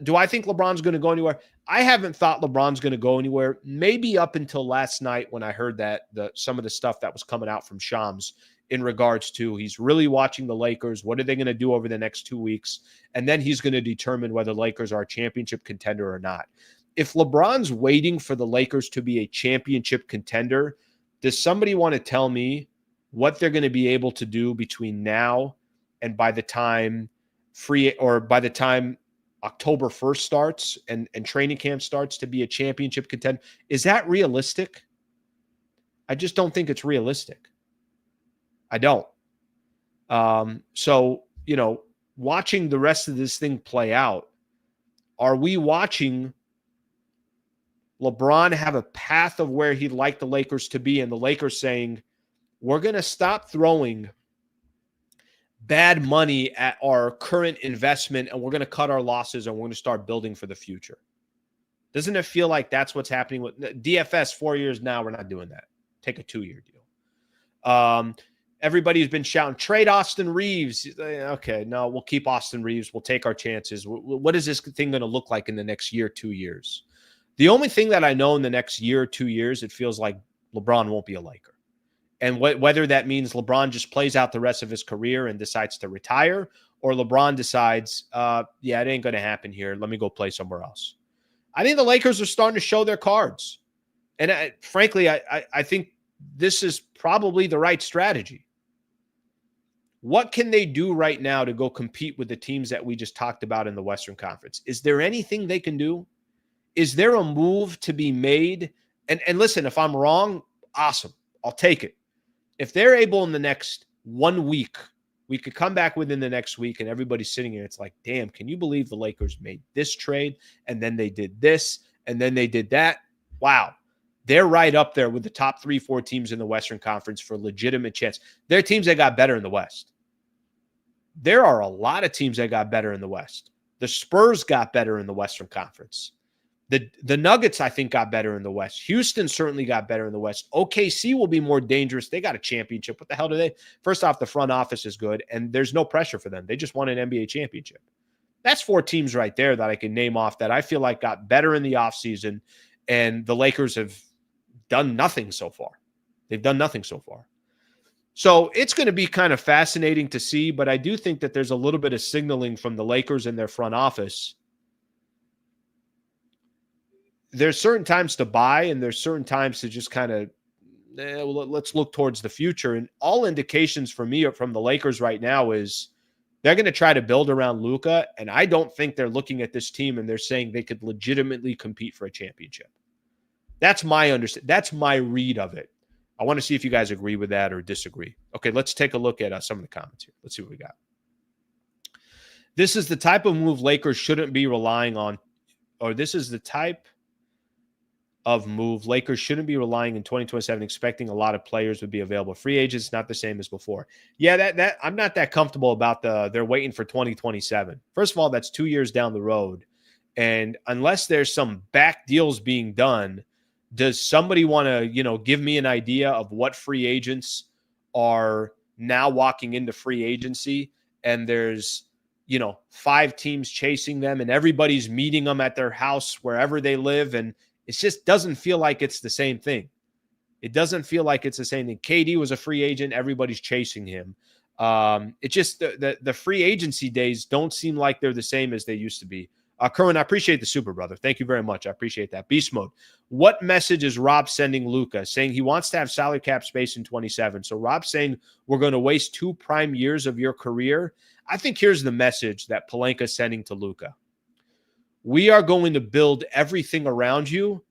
Do I think LeBron's going to go anywhere? I haven't thought LeBron's going to go anywhere, maybe up until last night when I heard that some of the stuff that was coming out from Shams in regards to he's really watching the Lakers. What are they going to do over the next 2 weeks? And then he's going to determine whether Lakers are a championship contender or not. If LeBron's waiting for the Lakers to be a championship contender, does somebody want to tell me what they're going to be able to do between now and by the time October 1st starts and training camp starts to be a championship contender? Is that realistic? I just don't think it's realistic. I don't. So, watching the rest of this thing play out, are we watching LeBron have a path of where he'd like the Lakers to be, and the Lakers saying, we're going to stop throwing bad money at our current investment, and we're going to cut our losses, and we're going to start building for the future? Doesn't it feel like that's what's happening with DFS? 4 years now, we're not doing that. Take a 2-year deal. Everybody's been shouting, trade Austin Reeves. Okay, no, we'll keep Austin Reeves. We'll take our chances. What is this thing going to look like in the next year, 2 years? The only thing that I know in the next year, 2 years, it feels like LeBron won't be a Laker. And whether that means LeBron just plays out the rest of his career and decides to retire, or LeBron decides, it ain't going to happen here. Let me go play somewhere else. I think the Lakers are starting to show their cards. And frankly, I think this is probably the right strategy. What can they do right now to go compete with the teams that we just talked about in the Western Conference? Is there anything they can do? Is there a move to be made? And listen, if I'm wrong, awesome. I'll take it. If they're able in the next 1 week, we could come back within the next week and everybody's sitting here. It's like, damn, can you believe the Lakers made this trade? And then they did this, and then they did that. Wow. They're right up there with the top 3-4 teams in the Western Conference for legitimate chance. There are teams that got better in the West. There are a lot of teams that got better in the West. The Spurs got better in the Western Conference. The Nuggets, I think, got better in the West. Houston certainly got better in the West. OKC will be more dangerous. They got a championship. What the hell do they? First off, the front office is good, and there's no pressure for them. They just won an NBA championship. That's 4 teams right there that I can name off that I feel like got better in the offseason, and the Lakers have done nothing so far. They've done nothing so far. So it's going to be kind of fascinating to see, but I do think that there's a little bit of signaling from the Lakers and their front office. There's certain times to buy, and there's certain times to just kind of, let's look towards the future. And all indications for me from the Lakers right now is they're going to try to build around Luka, and I don't think they're looking at this team and they're saying they could legitimately compete for a championship. That's my understanding. That's my read of it. I want to see if you guys agree with that or disagree. Okay, let's take a look at some of the comments here. Let's see what we got. This is the type of move Lakers shouldn't be relying on, or this is the type of move Lakers shouldn't be relying in 2027, expecting a lot of players would be available. Free agents, not the same as before. Yeah, that I'm not that comfortable about they're waiting for 2027. First of all, that's 2 years down the road. And unless there's some back deals being done, does somebody want to, give me an idea of what free agents are now walking into free agency, and there's, 5 teams chasing them and everybody's meeting them at their house wherever they live, and it just doesn't feel like it's the same thing. It doesn't feel like it's the same thing. KD was a free agent. Everybody's chasing him. It just the free agency days don't seem like they're the same as they used to be. Kerwin, I appreciate the super, brother. Thank you very much. I appreciate that. Beast mode. What message is Rob sending Luka? Saying he wants to have salary cap space in 27. So Rob's saying we're going to waste 2 prime years of your career. I think here's the message that Pelinka's sending to Luka. We are going to build everything around you.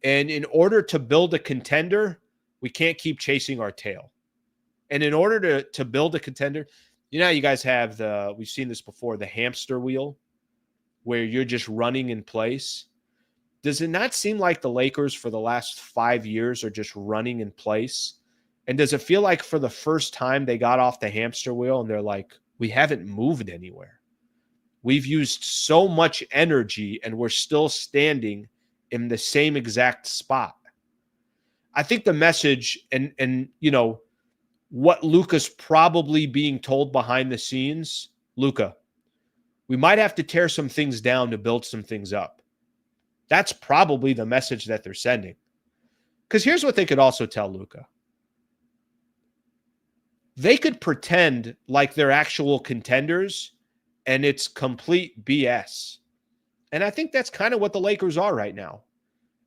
And in order to build a contender, we can't keep chasing our tail. And in order to build a contender, you guys have we've seen this before, the hamster wheel, where you're just running in place. Does it not seem like the Lakers for the last 5 years are just running in place? And does it feel like for the first time they got off the hamster wheel and they're like, we haven't moved anywhere? We've used so much energy and we're still standing in the same exact spot. I think the message and what Luka's probably being told behind the scenes, Luka, we might have to tear some things down to build some things up. That's probably the message that they're sending. Because here's what they could also tell Luka. They could pretend like they're actual contenders and it's complete BS. And I think that's kind of what the Lakers are right now.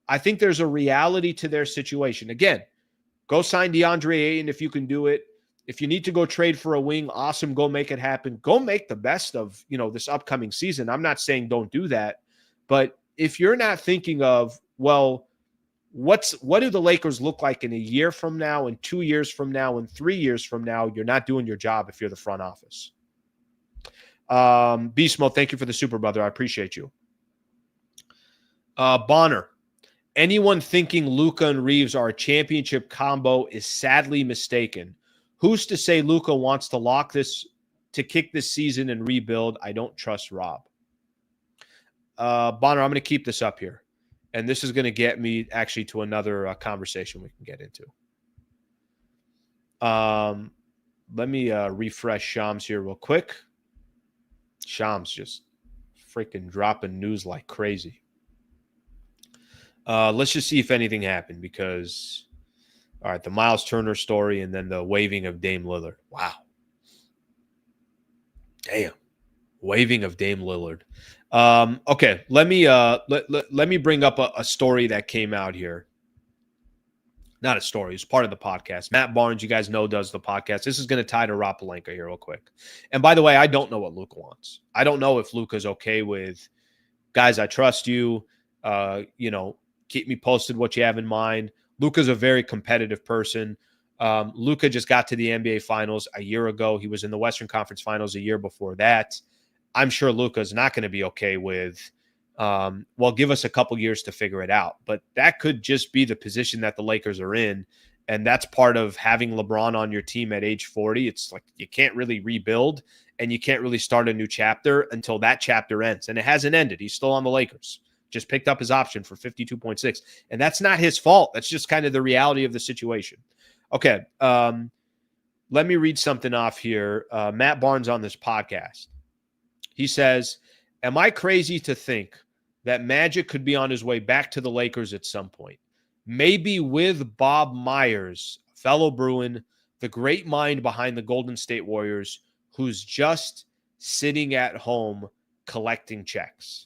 I think there's a reality to their situation. Again, go sign DeAndre Ayton if you can do it. If you need to go trade for a wing, awesome, go make it happen. Go make the best of, this upcoming season. I'm not saying don't do that. But if you're not thinking of, well, what do the Lakers look like in a year from now and 2 years from now and 3 years from now, you're not doing your job if you're the front office. Beast Mode, thank you for the super, brother. I appreciate you. Bonner, anyone thinking Luka and Reeves are a championship combo is sadly mistaken. Who's to say Luka wants to kick this season and rebuild? I don't trust Rob. Bonner, I'm going to keep this up here. And this is going to get me actually to another conversation we can get into. Let me refresh Shams here real quick. Shams just freaking dropping news like crazy. Let's just see if anything happened because, all right, the Myles Turner story and then the waiving of Dame Lillard. Wow. Damn. Waiving of Dame Lillard. Okay, let me bring up a story that came out here. Not a story, it's part of the podcast. Matt Barnes, you guys know, does the podcast. This is going to tie to Rob Pelinka here real quick. And by the way, I don't know what Luka wants. I don't know if Luka's okay with, guys, I trust you. Keep me posted what you have in mind. Luka's a very competitive person. Luka just got to the NBA Finals a year ago. He was in the Western Conference Finals a year before that. I'm sure Luka's not going to be okay with, give us a couple years to figure it out. But that could just be the position that the Lakers are in. And that's part of having LeBron on your team at age 40. It's like you can't really rebuild and you can't really start a new chapter until that chapter ends. And it hasn't ended. He's still on the Lakers. Just picked up his option for 52.6. And that's not his fault. That's just kind of the reality of the situation. Okay. Let me read something off here. Matt Barnes on this podcast. He says, am I crazy to think that Magic could be on his way back to the Lakers at some point? Maybe with Bob Myers, fellow Bruin, the great mind behind the Golden State Warriors, who's just sitting at home collecting checks.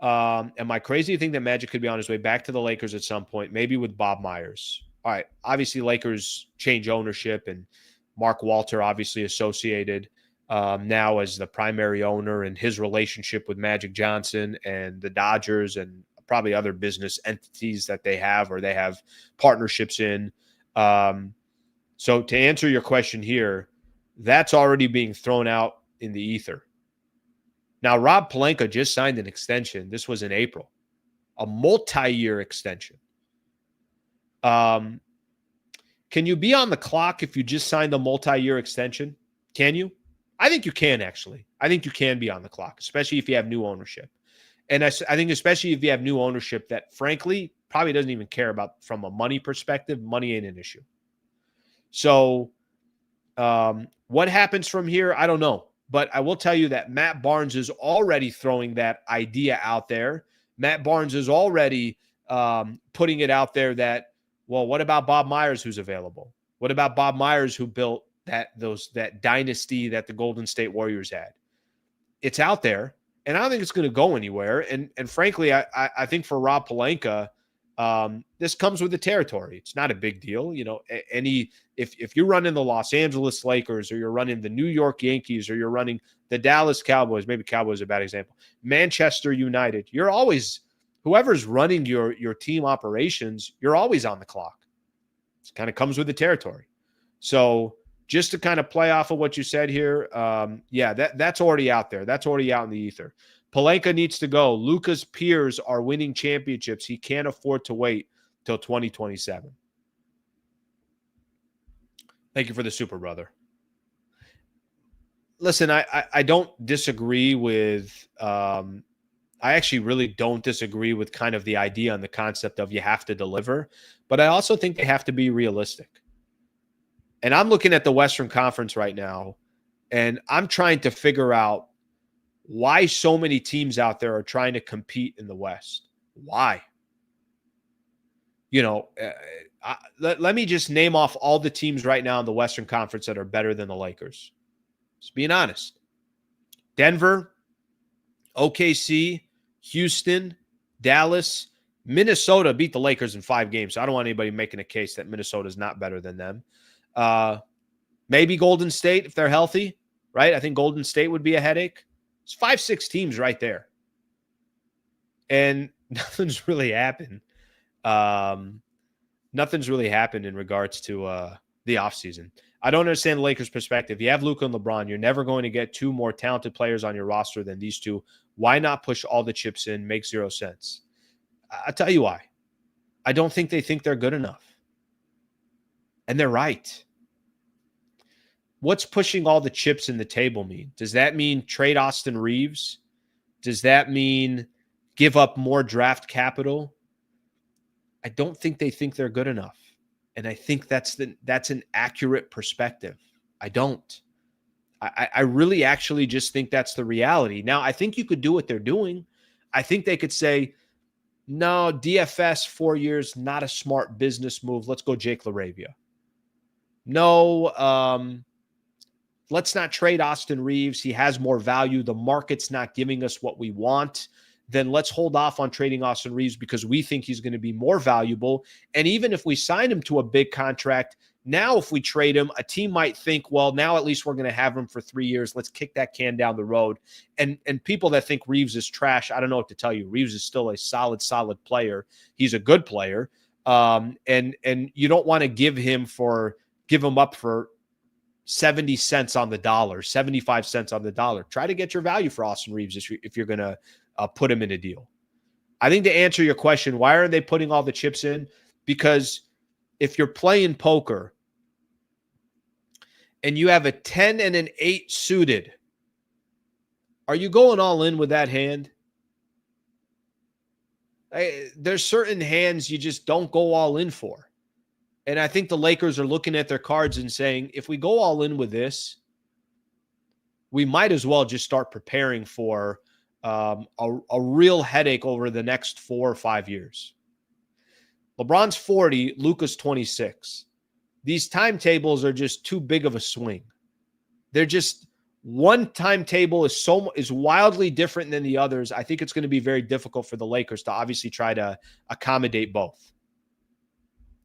Am I crazy to think that Magic could be on his way back to the Lakers at some point? Maybe with Bob Myers. All right. Obviously, Lakers change ownership and Mark Walter obviously associated now as the primary owner, and his relationship with Magic Johnson and the Dodgers and probably other business entities that they have or they have partnerships in. So to answer your question here, that's already being thrown out in the ether. Now, Rob Pelinka just signed an extension. This was in April, a multi-year extension. Can you be on the clock if you just signed a multi-year extension? Can you? I think you can, actually. I think you can be on the clock, especially if you have new ownership. And I think especially if you have new ownership that, frankly, probably doesn't even care about from a money perspective. Money ain't an issue. So what happens from here, I don't know. But I will tell you that Matt Barnes is already throwing that idea out there. Matt Barnes is already putting it out there that, well, what about Bob Myers who's available? What about Bob Myers who built that dynasty that the Golden State Warriors had? It's out there, and I don't think it's going to go anywhere. And frankly, I think for Rob Pelinka, this comes with the territory. It's not a big deal. If you're running the Los Angeles Lakers or you're running the New York Yankees or you're running the Dallas Cowboys, maybe Cowboys is a bad example, Manchester United, you're always, whoever's running your team operations, you're always on the clock. It kind of comes with the territory. So just to kind of play off of what you said here, that's already out there. That's already out in the ether. Pelinka needs to go. Luka's peers are winning championships. He can't afford to wait till 2027. Thank you for the super, brother. Listen, I don't disagree with I actually really don't disagree with kind of the idea and the concept of you have to deliver, but I also think they have to be realistic. And I'm looking at the Western Conference right now, and I'm trying to figure out why so many teams out there are trying to compete in the West. Why? You know, let me just name off all the teams right now in the Western Conference that are better than the Lakers. Just being honest. Denver, OKC, Houston, Dallas, Minnesota beat the Lakers in 5 games. So I don't want anybody making a case that Minnesota is not better than them. Maybe Golden State if they're healthy, right? I think Golden State would be a headache. It's 5-6 teams right there. And nothing's really happened. Nothing's really happened in regards to the offseason. I don't understand the Lakers' perspective. You have Luka and LeBron. You're never going to get 2 more talented players on your roster than these 2. Why not push all the chips in? Makes 0 sense. I'll tell you why. I don't think they think they're good enough. And they're right. What's pushing all the chips in the table mean? Does that mean trade Austin Reeves? Does that mean give up more draft capital? I don't think they think they're good enough. And I think that's an accurate perspective. I don't. I really actually just think that's the reality. Now, I think you could do what they're doing. I think they could say, no, DFS 4 years, not a smart business move. Let's go Jake LaRavia. No, let's not trade Austin Reeves. He has more value. The market's not giving us what we want. Then let's hold off on trading Austin Reeves because we think he's going to be more valuable. And even if we sign him to a big contract, now if we trade him, a team might think, well, now at least we're going to have him for 3 years. Let's kick that can down the road. And people that think Reeves is trash, I don't know what to tell you. Reeves is still a solid player. He's a good player. And you don't want to give him up for 70 cents on the dollar, 75 cents on the dollar. Try to get your value for Austin Reeves if you're going to put him in a deal. I think to answer your question, why are they putting all the chips in? Because if you're playing poker and you have a 10 and an 8 suited, are you going all in with that hand? There's certain hands you just don't go all in for. And I think the Lakers are looking at their cards and saying, if we go all in with this, we might as well just start preparing for a real headache over the next 4 or 5 years. LeBron's 40, Luka's 26. These timetables are just too big of a swing. They're just one timetable is wildly different than the others. I think it's going to be very difficult for the Lakers to obviously try to accommodate both.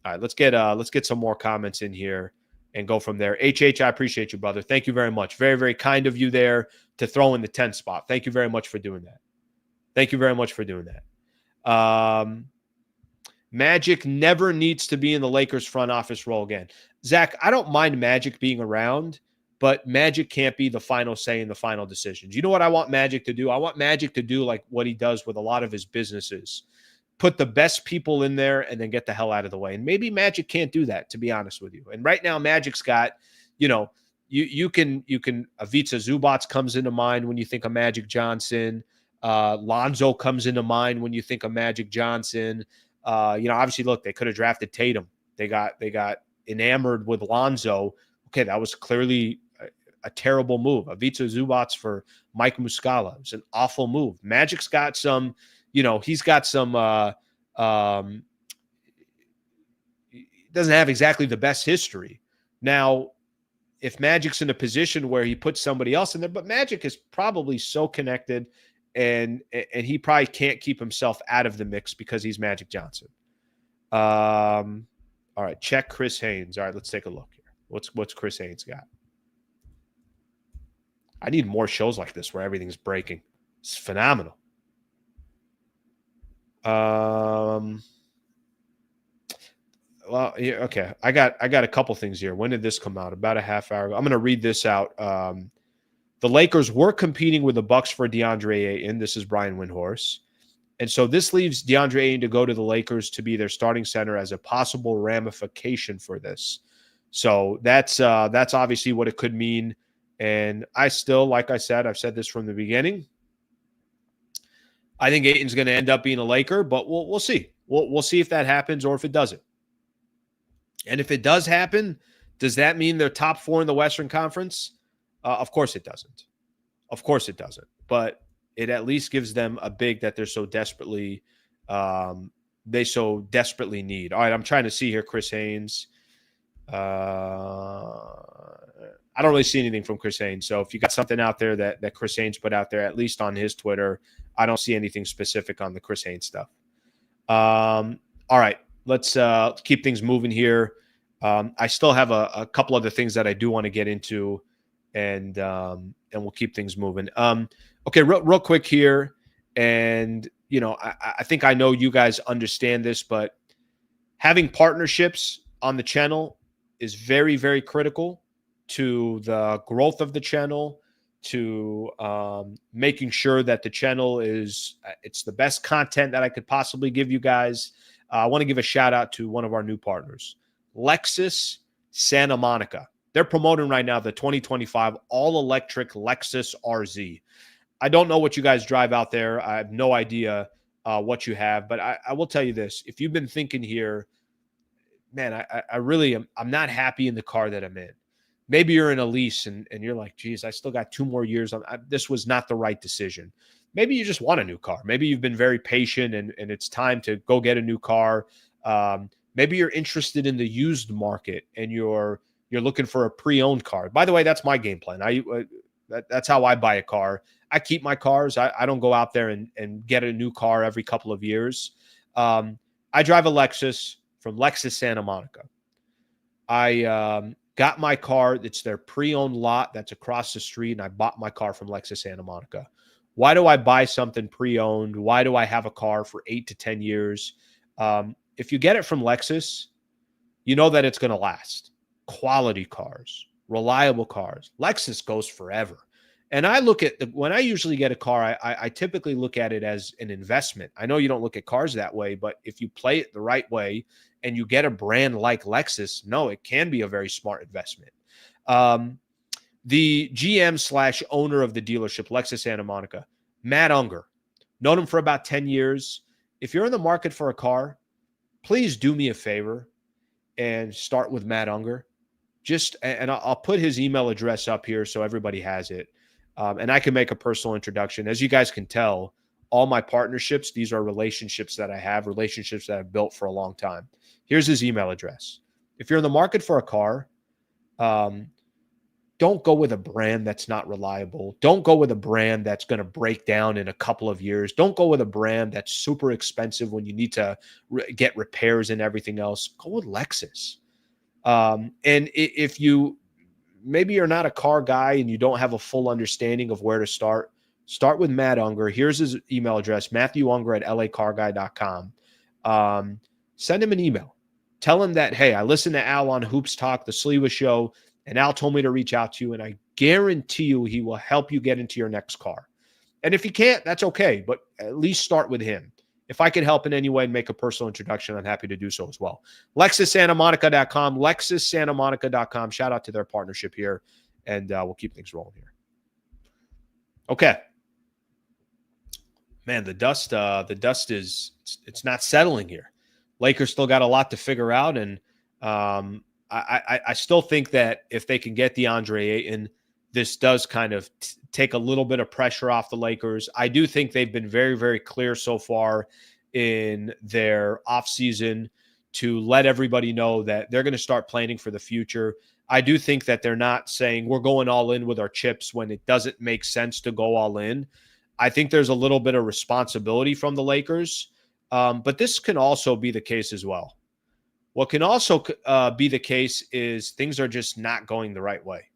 All right, let's get some more comments in here and go from there. HH, I appreciate you, brother. Thank you very much. Very, very kind of you there to throw in the 10 spot. Thank you very much for doing that. Thank you very much for doing that. Magic never needs to be in the Lakers front office role again. Zach, I don't mind Magic being around, but Magic can't be the final say in the final decisions. You know what I want Magic to do? I want Magic to do like what he does with a lot of his businesses. Put the best people in there and then get the hell out of the way. And maybe Magic can't do that, to be honest with you. And right now, Magic's got, you can Ivica Zubac comes into mind when you think of Magic Johnson. Lonzo comes into mind when you think of Magic Johnson. Obviously, look, they could have drafted Tatum. They got enamored with Lonzo. Okay, that was clearly a terrible move. Ivica Zubac for Mike Muscala. It was an awful move. Magic's got some. He's got some he doesn't have exactly the best history. Now, if Magic's in a position where he puts somebody else in there, but Magic is probably so connected and he probably can't keep himself out of the mix because he's Magic Johnson. All right, check Chris Haynes. All right, let's take a look here. What's Chris Haynes got? I need more shows like this where everything's breaking. It's phenomenal. Well, yeah, okay. I got a couple things here. When did this come out? About a half hour ago. I'm going to read this out. The Lakers were competing with the Bucks for Deandre Ayton. This is Brian Windhorst. And so this leaves Deandre Ayton to go to the Lakers to be their starting center as a possible ramification for this. So that's obviously what it could mean And I still, like I said, I've said this from the beginning, I think Ayton's going to end up being a Laker, but we'll see. We'll see if that happens or if it doesn't. And if it does happen, does that mean they're top 4 in the Western Conference? Of course it doesn't. Of course it doesn't. But it at least gives them a big that they're so desperately need. All right, I'm trying to see here, Chris Haynes. I don't really see anything from Chris Haynes. So if you got something out there that Chris Haynes put out there, at least on his Twitter, I don't see anything specific on the Chris Haynes stuff. All right, let's keep things moving here. I still have a couple other things that I do want to get into, and we'll keep things moving. Okay, real quick here, and I think I know you guys understand this, but having partnerships on the channel is very, very critical to the growth of the channel, to making sure that the channel it's the best content that I could possibly give you guys. I want to give a shout out to one of our new partners, Lexus Santa Monica. They're promoting right now the 2025 all-electric Lexus RZ. I don't know what you guys drive out there. I have no idea what you have, but I will tell you this. If you've been thinking here, man, I really am, I'm not happy in the car that I'm in. Maybe you're in a lease and you're like, geez, I still got 2 more years. This was not the right decision. Maybe you just want a new car. Maybe you've been very patient and it's time to go get a new car. Maybe you're interested in the used market and you're looking for a pre-owned car. By the way, that's my game plan. That's how I buy a car. I keep my cars. I don't go out there and get a new car every couple of years. I drive a Lexus from Lexus Santa Monica. I got my car. It's their pre-owned lot that's across the street, and I bought my car from Lexus Santa Monica. Why do I buy something pre-owned? Why do I have a car for 8 to 10 years? If you get it from Lexus, you know that it's going to last. Quality cars, reliable cars. Lexus goes forever. And I look at when I usually get a car, I typically look at it as an investment. I know you don't look at cars that way, but if you play it the right way and you get a brand like Lexus, no, it can be a very smart investment. The GM/owner of the dealership, Lexus Santa Monica, Matt Unger, known him for about 10 years. If you're in the market for a car, please do me a favor and start with Matt Unger. And I'll put his email address up here so everybody has it. And I can make a personal introduction. As you guys can tell, all my partnerships, these are relationships that I have, relationships that I've built for a long time. Here's his email address. If you're in the market for a car, don't go with a brand that's not reliable. Don't go with a brand that's going to break down in a couple of years. Don't go with a brand that's super expensive when you need to get repairs and everything else. Go with Lexus. And if maybe you're not a car guy and you don't have a full understanding of where to start with Matt Unger. Here's his email address, MatthewUnger@LACarguy.com. Send him an email. Tell him that, hey, I listened to Al on Hoops Talk, the Sliwa show, and Al told me to reach out to you, and I guarantee you he will help you get into your next car. And if he can't, that's okay, but at least start with him. If I can help in any way and make a personal introduction, I'm happy to do so as well. LexusSantaMonica.com, LexusSantaMonica.com. Shout out to their partnership here, and we'll keep things rolling here. Okay. Man, the dust is it's not settling here. Lakers still got a lot to figure out, and I still think that if they can get Deandre Ayton, this does kind of take a little bit of pressure off the Lakers. I do think they've been very, very clear so far in their offseason to let everybody know that they're going to start planning for the future. I do think that they're not saying we're going all in with our chips when it doesn't make sense to go all in. I think there's a little bit of responsibility from the Lakers, but this can also be the case as well. What can also be the case is things are just not going the right way.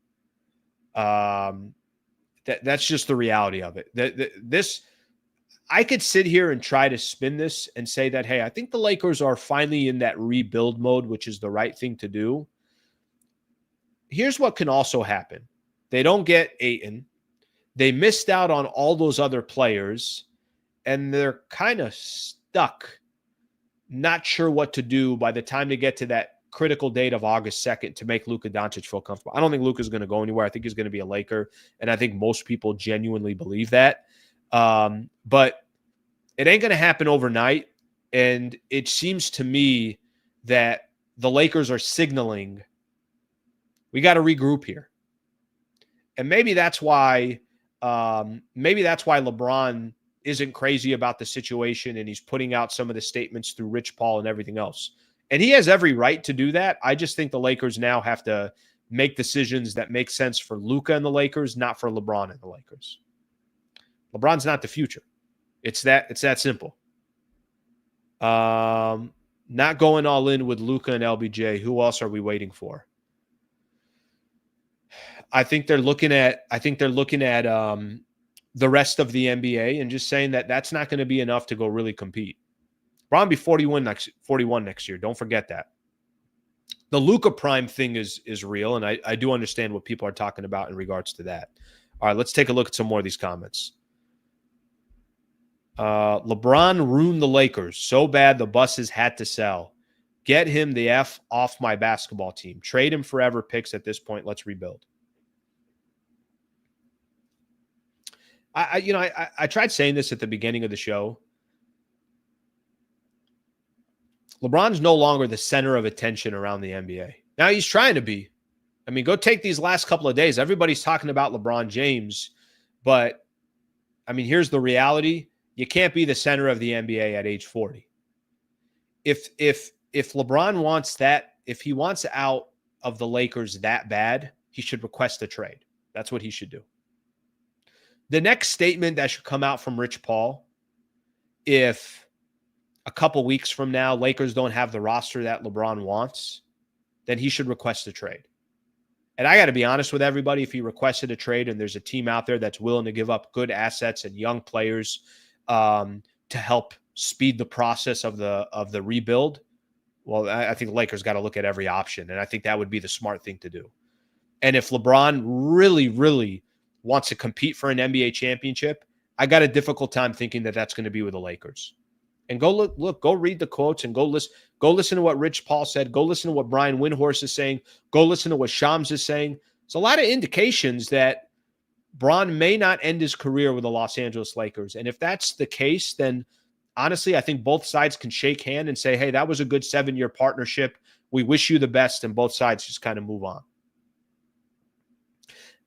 That's just the reality of it. This, I could sit here and try to spin this and say that, hey, I think the Lakers are finally in that rebuild mode, which is the right thing to do. Here's what can also happen. They don't get Ayton. They missed out on all those other players, and they're kind of stuck, not sure what to do by the time they get to that critical date of August 2nd to make Luka Doncic feel comfortable. I don't think Luka's going to go anywhere. I think he's going to be a Laker, and I think most people genuinely believe that. But it ain't going to happen overnight, and it seems to me that the Lakers are signaling we got to regroup here. And maybe that's why LeBron isn't crazy about the situation and he's putting out some of the statements through Rich Paul and everything else. And he has every right to do that. I just think the Lakers now have to make decisions that make sense for Luka and the Lakers, not for LeBron and the Lakers. LeBron's not the future. It's that simple. Not going all in with Luka and LBJ. Who else are we waiting for? I think they're looking at the rest of the NBA and just saying that that's not going to be enough to go really compete. LeBron will be 41 next year. Don't forget that. The Luka prime thing is real, and I do understand what people are talking about in regards to that. All right, let's take a look at some more of these comments. LeBron ruined the Lakers so bad the buses had to sell. Get him the F off my basketball team. Trade him forever picks at this point. Let's rebuild. I tried saying this at the beginning of the show. LeBron's no longer the center of attention around the NBA. Now he's trying to be. I mean, go take these last couple of days. Everybody's talking about LeBron James, but I mean, here's the reality. You can't be the center of the NBA at age 40. If LeBron wants that, if he wants out of the Lakers that bad, he should request a trade. That's what he should do. The next statement that should come out from Rich Paul, if a couple weeks from now Lakers don't have the roster that LeBron wants, then he should request a trade. And I got to be honest with everybody, if he requested a trade and there's a team out there that's willing to give up good assets and young players to help speed the process of the rebuild, well, I think the Lakers got to look at every option, and I think that would be the smart thing to do. And if LeBron really, really wants to compete for an NBA championship, I got a difficult time thinking that that's going to be with the Lakers. And go look, go read the quotes and go listen to what Rich Paul said. Go listen to what Brian Windhorst is saying. Go listen to what Shams is saying. It's a lot of indications that Bron may not end his career with the Los Angeles Lakers. And if that's the case, then honestly, I think both sides can shake hand and say, hey, that was a good 7-year partnership. We wish you the best, and both sides just kind of move on.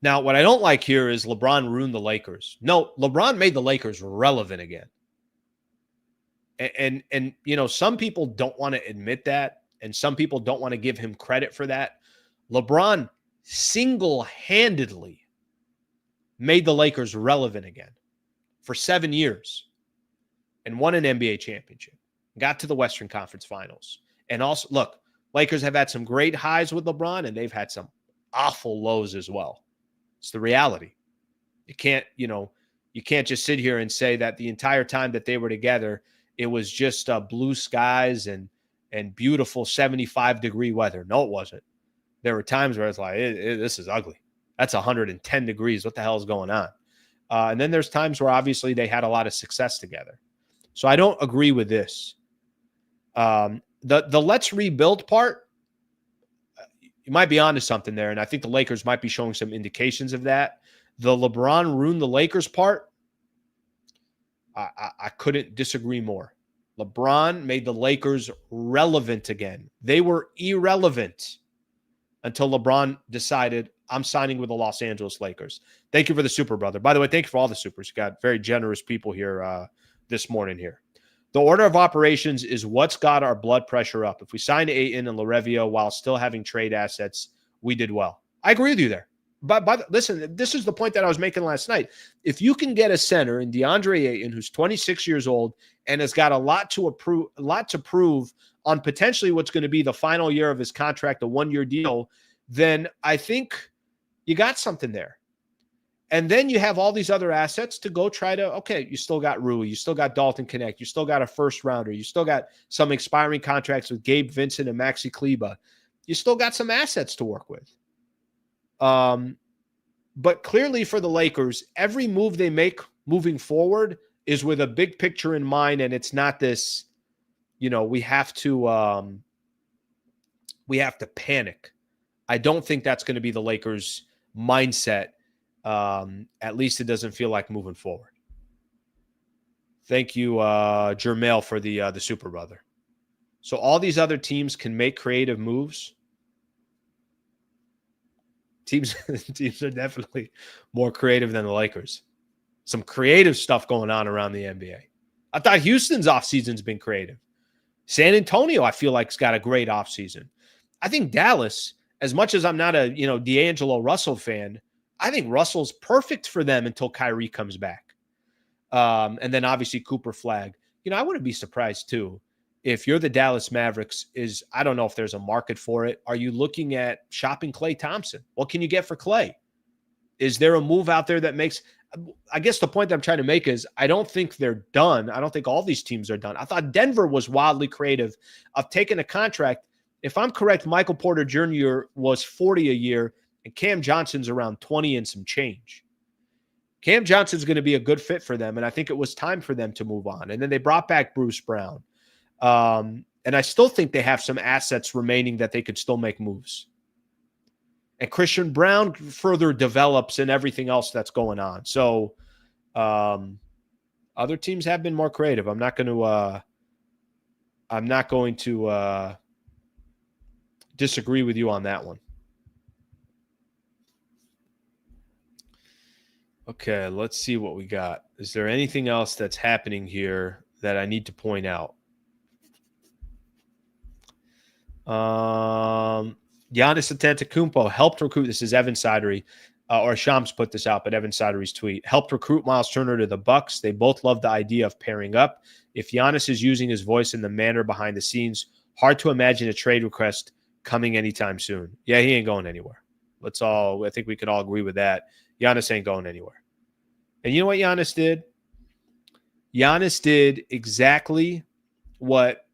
Now, what I don't like here is LeBron ruined the Lakers. No, LeBron made the Lakers relevant again. And you know, some people don't want to admit that, and some people don't want to give him credit for that. LeBron single-handedly made the Lakers relevant again for 7 years and won an NBA championship, got to the Western Conference Finals. And also, look, Lakers have had some great highs with LeBron, and they've had some awful lows as well. It's the reality. You can't just sit here and say that the entire time that they were together, it was just blue skies and beautiful 75-degree weather. No, it wasn't. There were times where it's like, this is ugly. That's 110 degrees. What the hell is going on? And then there's times where obviously they had a lot of success together. So I don't agree with this. The let's rebuild part, you might be onto something there, and I think the Lakers might be showing some indications of that. The LeBron ruined the Lakers part, I couldn't disagree more. LeBron made the Lakers relevant again. They were irrelevant until LeBron decided, I'm signing with the Los Angeles Lakers. Thank you for the super, brother. By the way, thank you for all the supers. You got very generous people here this morning here. The order of operations is what's got our blood pressure up. If we signed Ayton and Larevio while still having trade assets, we did well. I agree with you there. But listen, this is the point that I was making last night. If you can get a center in Deandre Ayton, who's 26 years old and has got a lot to prove on potentially what's going to be the final year of his contract, a 1-year deal, then I think you got something there. And then you have all these other assets to go try to, okay, you still got Rui, you still got Dalton Connect, you still got a first rounder, you still got some expiring contracts with Gabe Vincent and Maxi Kleba. You still got some assets to work with. But clearly for the Lakers, every move they make moving forward is with a big picture in mind, and it's not this, we have to we have to panic. I don't think that's going to be the Lakers' mindset. At least it doesn't feel like moving forward. Thank you, Jermail, for the super brother. So all these other teams can make creative moves. Teams are definitely more creative than the Lakers. Some creative stuff going on around the NBA. I thought Houston's offseason's been creative. San Antonio, I feel like, has got a great offseason. I think Dallas, as much as I'm not a D'Angelo Russell fan, I think Russell's perfect for them until Kyrie comes back. And then obviously Cooper Flag. I wouldn't be surprised too if you're the Dallas Mavericks. I don't know if there's a market for it. Are you looking at shopping Klay Thompson? What can you get for Klay? Is there a move out there that makes? I guess the point that I'm trying to make is I don't think they're done. I don't think all these teams are done. I thought Denver was wildly creative of taking a contract. If I'm correct, Michael Porter Jr. was $40 a year and Cam Johnson's around 20 and some change. Cam Johnson's going to be a good fit for them, and I think it was time for them to move on. And then they brought back Bruce Brown. And I still think they have some assets remaining that they could still make moves. And Christian Brown further develops in everything else that's going on. So other teams have been more creative. I'm not going to disagree with you on that one. Okay, let's see what we got. Is there anything else that's happening here that I need to point out? Giannis Antetokounmpo helped recruit. This is Evan Sidery, or Shams put this out, but Evan Sidery's tweet helped recruit Myles Turner to the Bucks. They both love the idea of pairing up. If Giannis is using his voice in the manner behind the scenes, hard to imagine a trade request coming anytime soon. Yeah, he ain't going anywhere. I think we could all agree with that. Giannis ain't going anywhere. And you know what Giannis did? Giannis did exactly what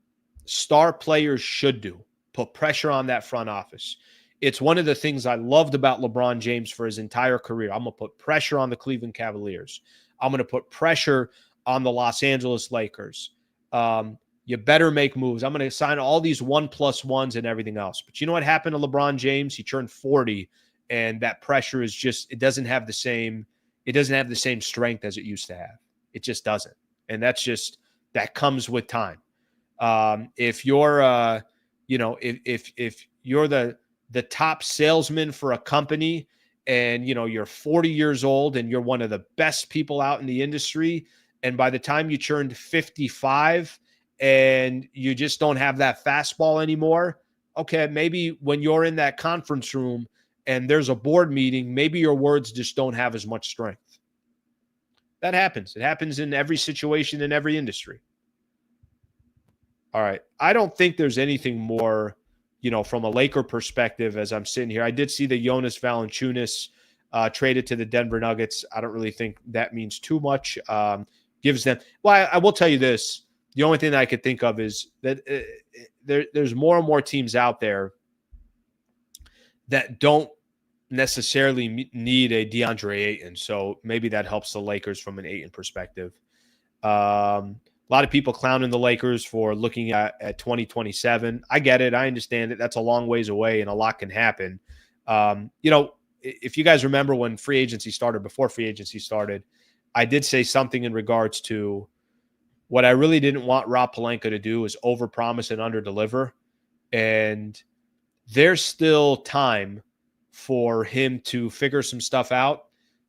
star players should do. Put pressure on that front office. It's one of the things I loved about LeBron James for his entire career. I'm going to put pressure on the Cleveland Cavaliers. I'm going to put pressure on the Los Angeles Lakers. You better make moves. I'm going to sign all these 1+1s and everything else. But you know what happened to LeBron James? He turned 40, and that pressure is just, it doesn't have the same strength as it used to have. It just doesn't. And that comes with time. If you're if you're the top salesman for a company and you're 40 years old and you're one of the best people out in the industry, and by the time you turned 55 and you just don't have that fastball anymore, okay, maybe when you're in that conference room and there's a board meeting, maybe your words just don't have as much strength. That happens. It happens in every situation in every industry. All right. I don't think there's anything more, from a Laker perspective as I'm sitting here. I did see the Jonas Valanciunas traded to the Denver Nuggets. I don't really think that means too much. Gives them – well, I will tell you this. The only thing that I could think of is that there's more and more teams out there that don't necessarily need a Deandre Ayton. So maybe that helps the Lakers from an Ayton perspective. A lot of people clowning the Lakers for looking at 2027. I get it. I understand it. That's a long ways away and a lot can happen. If you guys remember when before free agency started, I did say something in regards to what I really didn't want Rob Pelinka to do is overpromise and underdeliver. And there's still time for him to figure some stuff out.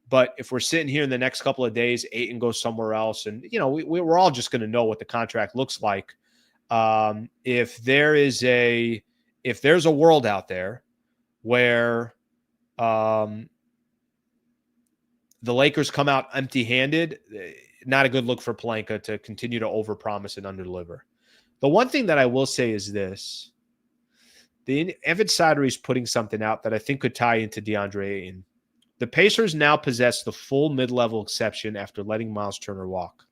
But if we're sitting here in the next couple of days, Ayton goes somewhere else, and we're all just going to know what the contract looks like. If there's a world out there where the Lakers come out empty-handed, not a good look for Pelinka to continue to overpromise and underdeliver. The one thing that I will say is this: Evan Sidery is putting something out that I think could tie into DeAndre Ayton. The Pacers now possess the full mid-level exception after letting Myles Turner walk.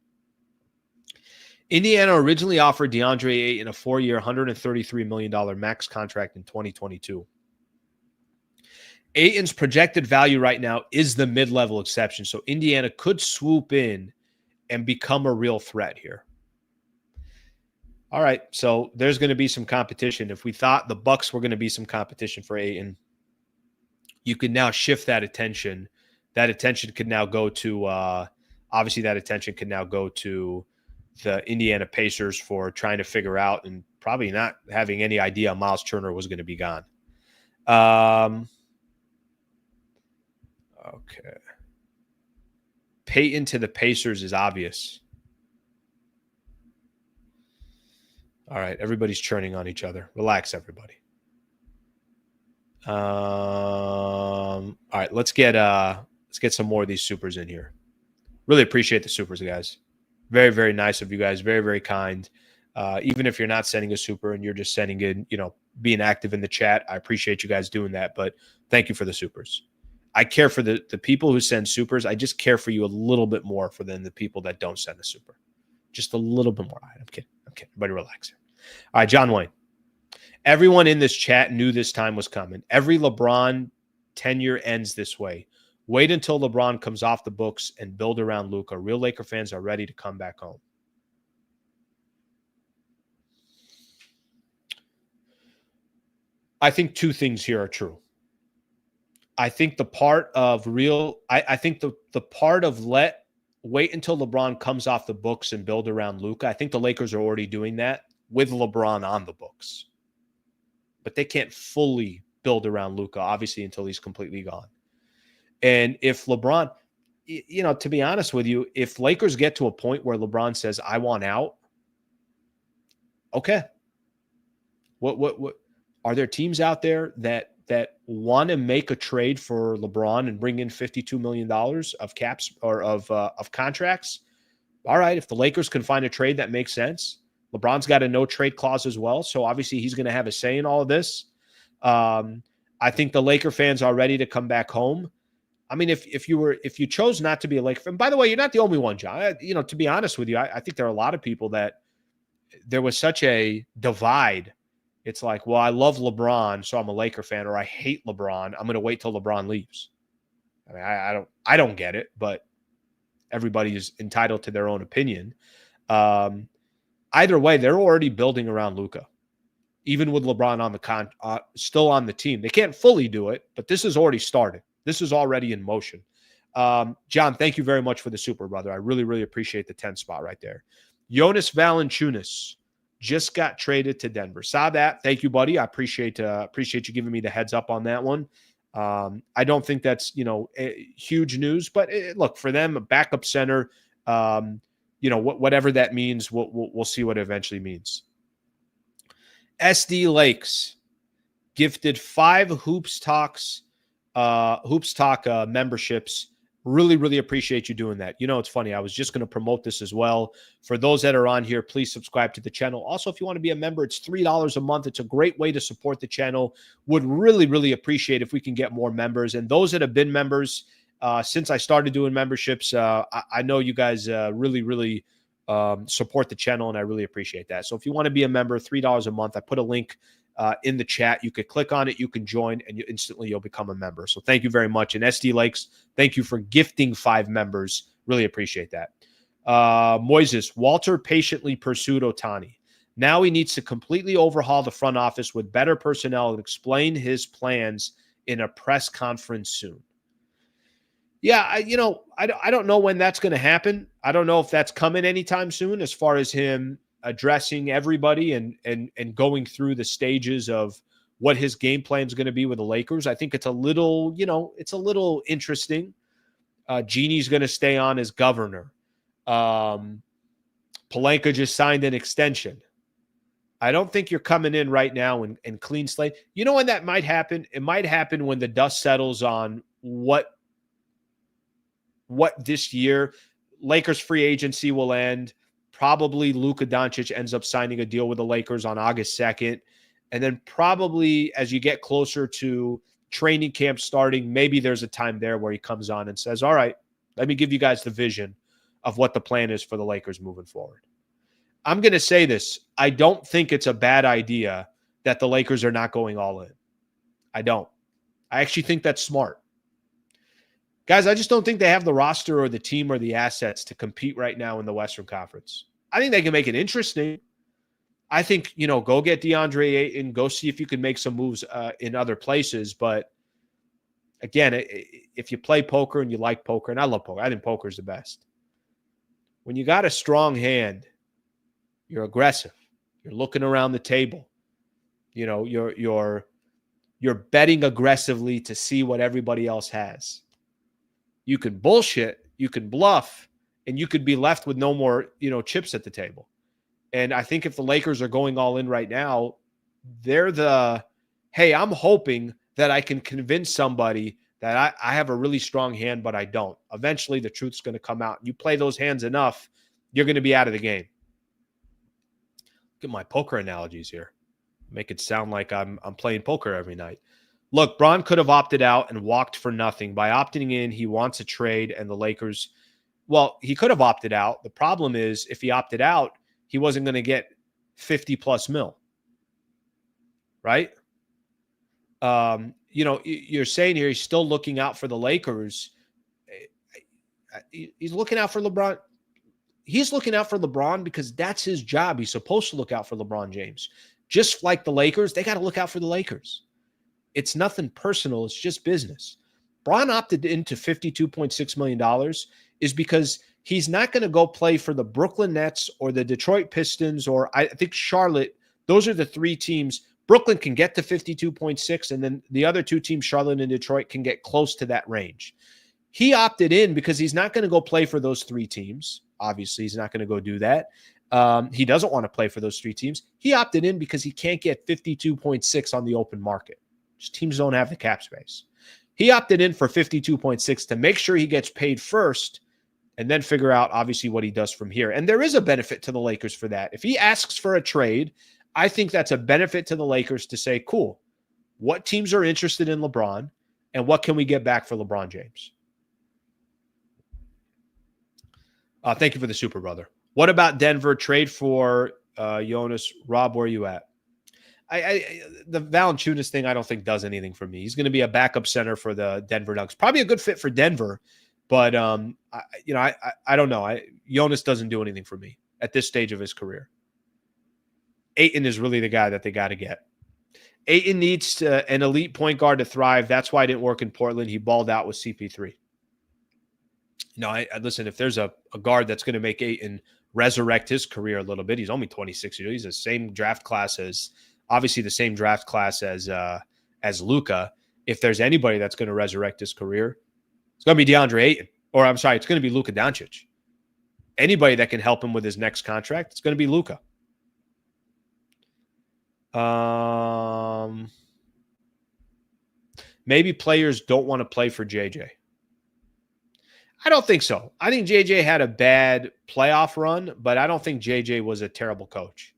Indiana originally offered DeAndre Ayton a 4-year, $133 million max contract in 2022. Ayton's projected value right now is the mid-level exception, so Indiana could swoop in and become a real threat here. All right, so there's going to be some competition. If we thought the Bucks were going to be some competition for Ayton, you can now shift that attention. That attention could now go to obviously that attention can now go to the Indiana Pacers for trying to figure out and probably not having any idea Myles Turner was going to be gone. Okay. Payton to the Pacers is obvious. All right, everybody's churning on each other. Relax, everybody. All right, let's get some more of these supers in here. Really appreciate the supers, guys. Very, very nice of you guys. Very, very kind. Even if you're not sending a super and you're just sending in, being active in the chat, I appreciate you guys doing that. But thank you for the supers. I care for the people who send supers. I just care for you a little bit more than the people that don't send a super. Just a little bit more. I'm kidding. Everybody relax. All right, John Wayne. Everyone in this chat knew this time was coming. Every LeBron tenure ends this way. Wait until LeBron comes off the books and build around Luka. Real Laker fans are ready to come back home. I think two things here are true. I think the part of the part of wait until LeBron comes off the books and build around Luka. I think the Lakers are already doing that with LeBron on the books. But they can't fully build around Luka, obviously, until he's completely gone. And if LeBron, to be honest with you, if Lakers get to a point where LeBron says, I want out, okay. What are there teams out there that want to make a trade for LeBron and bring in $52 million of caps or of contracts? All right, if the Lakers can find a trade that makes sense, LeBron's got a no trade clause as well, so obviously he's going to have a say in all of this. I think the Laker fans are ready to come back home. I mean, if you chose not to be a Laker fan, by the way, you're not the only one, John. To be honest with you, I think there are a lot of people that there was such a divide. It's like, well, I love LeBron, so I'm a Laker fan, or I hate LeBron. I'm going to wait till LeBron leaves. I mean, I don't get it, but everybody is entitled to their own opinion. Either way, they're already building around Luka, even with LeBron on still on the team. They can't fully do it, but this has already started. This is already in motion. John, thank you very much for the super, brother. I really, really appreciate the 10 spot right there. Jonas Valanciunas just got traded to Denver. Saw that. Thank you, buddy. I appreciate you giving me the heads up on that one. I don't think that's, huge news, but look, for them, a backup center, whatever that means, we'll see what it eventually means. SD Lakes gifted 5 Hoops Talk memberships. Really, really appreciate you doing that. It's funny. I was just going to promote this as well. For those that are on here, please subscribe to the channel. Also, if you want to be a member, it's $3 a month. It's a great way to support the channel. Would really, really appreciate if we can get more members. And those that have been members since I started doing memberships, I know you guys really, really support the channel, and I really appreciate that. So if you want to be a member, $3 a month. I put a link in the chat. You could click on it, you can join, and you'll become a member. So thank you very much. And SD Lakes, thank you for gifting 5 members. Really appreciate that. Moises, Walter patiently pursued Ohtani. Now he needs to completely overhaul the front office with better personnel and explain his plans in a press conference soon. Yeah, I don't know when that's going to happen. I don't know if that's coming anytime soon as far as him addressing everybody and going through the stages of what his game plan is going to be with the Lakers. I think it's a little interesting. Genie's going to stay on as governor. Pelinka just signed an extension. I don't think you're coming in right now and clean slate. You know when that might happen? It might happen when the dust settles on what this year. Lakers free agency will end. Probably Luka Doncic ends up signing a deal with the Lakers on August 2nd. And then probably as you get closer to training camp starting, maybe there's a time there where he comes on and says, all right, let me give you guys the vision of what the plan is for the Lakers moving forward. I'm going to say this. I don't think it's a bad idea that the Lakers are not going all in. I don't. I actually think that's smart. Guys, I just don't think they have the roster or the team or the assets to compete right now in the Western Conference. I think they can make it interesting. I think, go get Deandre Ayton, go see if you can make some moves in other places. But again, if you play poker and you like poker, and I love poker, I think poker is the best. When you got a strong hand, you're aggressive. You're looking around the table. You're betting aggressively to see what everybody else has. You can bullshit, you can bluff, and you could be left with no more, chips at the table. And I think if the Lakers are going all in right now, they're hey, I'm hoping that I can convince somebody that I have a really strong hand, but I don't. Eventually, the truth's going to come out. You play those hands enough, you're going to be out of the game. Look at my poker analogies here. Make it sound like I'm playing poker every night. Look, Bron could have opted out and walked for nothing. By opting in, he wants a trade, and the Lakers, well, he could have opted out. The problem is if he opted out, he wasn't going to get 50 plus mil. Right? You're saying here he's still looking out for the Lakers. He's looking out for LeBron. He's looking out for LeBron because that's his job. He's supposed to look out for LeBron James. Just like the Lakers, they got to look out for the Lakers. It's nothing personal. It's just business. Bron opted into $52.6 million is because he's not going to go play for the Brooklyn Nets or the Detroit Pistons or I think Charlotte. Those are the three teams. Brooklyn can get to 52.6, and then the other two teams, Charlotte and Detroit, can get close to that range. He opted in because he's not going to go play for those three teams. Obviously, he's not going to go do that. He doesn't want to play for those three teams. He opted in because he can't get 52.6 on the open market. Just teams don't have the cap space. He opted in for 52.6 to make sure he gets paid first and then figure out, obviously, what he does from here. And there is a benefit to the Lakers for that. If he asks for a trade, I think that's a benefit to the Lakers to say, cool, what teams are interested in LeBron and what can we get back for LeBron James? Thank you for the super, brother. What about Denver? Trade for Jonas. Rob, where are you at? The Valanciunas thing I don't think does anything for me. He's going to be a backup center for the Denver Nuggets. Probably a good fit for Denver, but I don't know. Jonas doesn't do anything for me at this stage of his career. Ayton is really the guy that they got to get. Ayton needs an elite point guard to thrive. That's why it didn't work in Portland. He balled out with CP3. I listen, if there's a guard that's going to make Ayton resurrect his career a little bit, he's only 26 years old. He's the same draft class as Luka. If there's anybody that's going to resurrect his career, it's going to be DeAndre Ayton. Or I'm sorry, it's going to be Luka Doncic. Anybody that can help him with his next contract, it's going to be Luka. Maybe players don't want to play for JJ. I don't think so. I think JJ had a bad playoff run, but I don't think JJ was a terrible coach.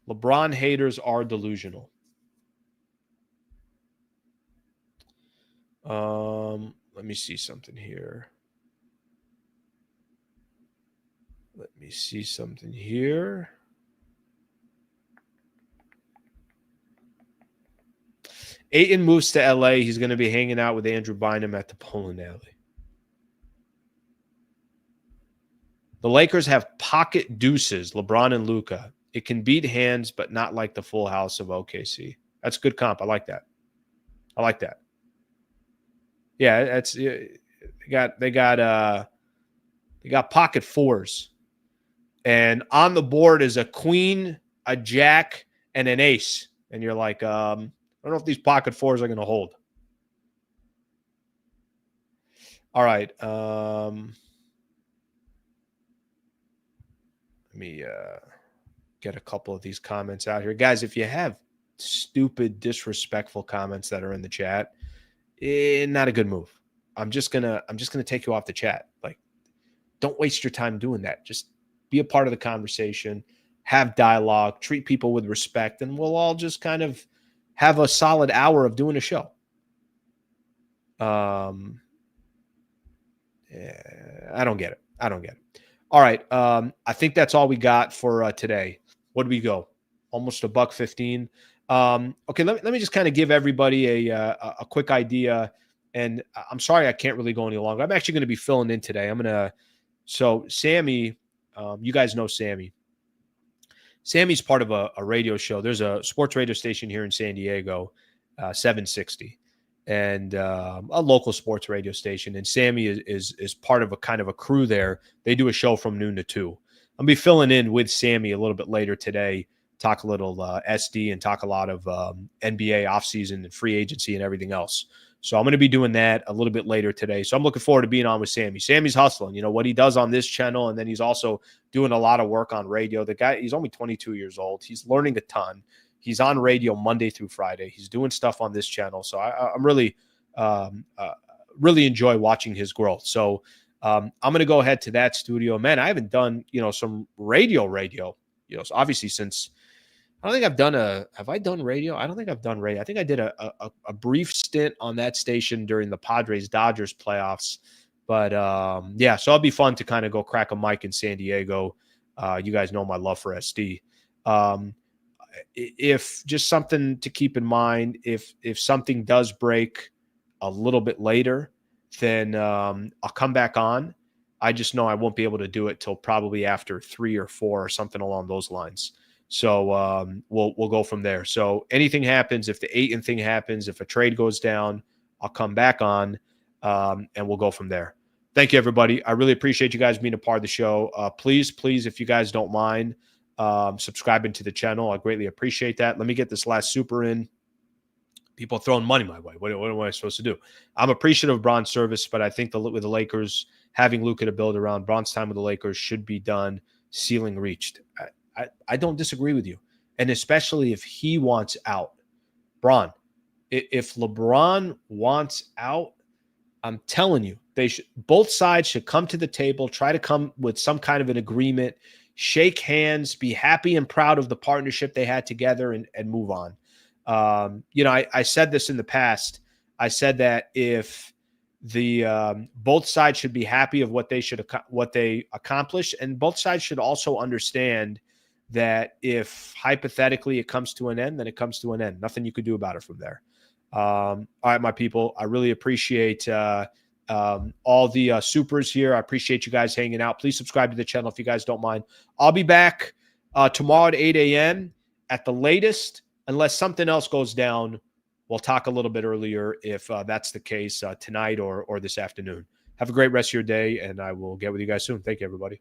LeBron haters are delusional. Let me see something here. Ayton moves to LA. He's going to be hanging out with Andrew Bynum at the bowling alley. The Lakers have pocket deuces, LeBron and Luka. It can beat hands, but not like the full house of OKC. That's good comp. I like that. Yeah, that's they got pocket fours. And on the board is a queen, a jack, and an ace. And you're like, I don't know if these pocket fours are going to hold. All right. Let me get a couple of these comments out here. Guys, if you have stupid, disrespectful comments that are in the chat, not a good move. I'm just gonna take you off the chat. Like, don't waste your time doing that. Just be a part of the conversation, have dialogue, treat people with respect, and we'll all just kind of have a solid hour of doing a show. Yeah, I don't get it. All right. I think that's all we got for today. What do we go? Almost $1:15. Okay, let me just kind of give everybody a quick idea. And I'm sorry I can't really go any longer. I'm actually going to be filling in today. I'm going to So Sammy, you guys know Sammy. Sammy's part of a radio show. There's a sports radio station here in San Diego, 760, and a local sports radio station. And Sammy is part of a kind of a crew there. They do a show from noon to 2. I'll be filling in with Sammy a little bit later today, talk a little SD and talk a lot of NBA offseason and free agency and everything else. So I'm going to be doing that a little bit later today. So I'm looking forward to being on with Sammy. Sammy's hustling, what he does on this channel. And then he's also doing a lot of work on radio. The guy, he's only 22 years old. He's learning a ton. He's on radio Monday through Friday. He's doing stuff on this channel. So I'm really enjoy watching his growth. So I'm going to go ahead to that studio. Man, I haven't done, some radio, so obviously since I don't think I've done have I done radio? I don't think I've done radio. I think I did a brief stint on that station during the Padres-Dodgers playoffs. But yeah, so it'll be fun to kind of go crack a mic in San Diego. You guys know my love for SD. If just something to keep in mind, if something does break a little bit later, then I'll come back on. I just know I won't be able to do it till probably after 3 or 4 or something along those lines. So we'll go from there. So anything happens, if the Ayton thing happens, if a trade goes down, I'll come back on and we'll go from there. Thank you, everybody. I really appreciate you guys being a part of the show. Please, if you guys don't mind, subscribing to the channel. I greatly appreciate that. Let me get this last super in. People throwing money my way. What am I supposed to do? I'm appreciative of Bron's service, but I think with the Lakers, having Luka to build around, Bron's time with the Lakers should be done, ceiling reached. I don't disagree with you. And especially if he wants out. Bron, if LeBron wants out, I'm telling you, both sides should come to the table, try to come with some kind of an agreement, shake hands, be happy and proud of the partnership they had together and move on. I said this in the past. I said that if both sides should be happy of what they accomplished, and both sides should also understand that if hypothetically it comes to an end, then it comes to an end. Nothing you could do about it from there. All right, my people, I really appreciate all the supers here. I appreciate you guys hanging out. Please subscribe to the channel if you guys don't mind. I'll be back tomorrow at 8 a.m. at the latest, unless something else goes down. We'll talk a little bit earlier if that's the case tonight or this afternoon. Have a great rest of your day, and I will get with you guys soon. Thank you, everybody.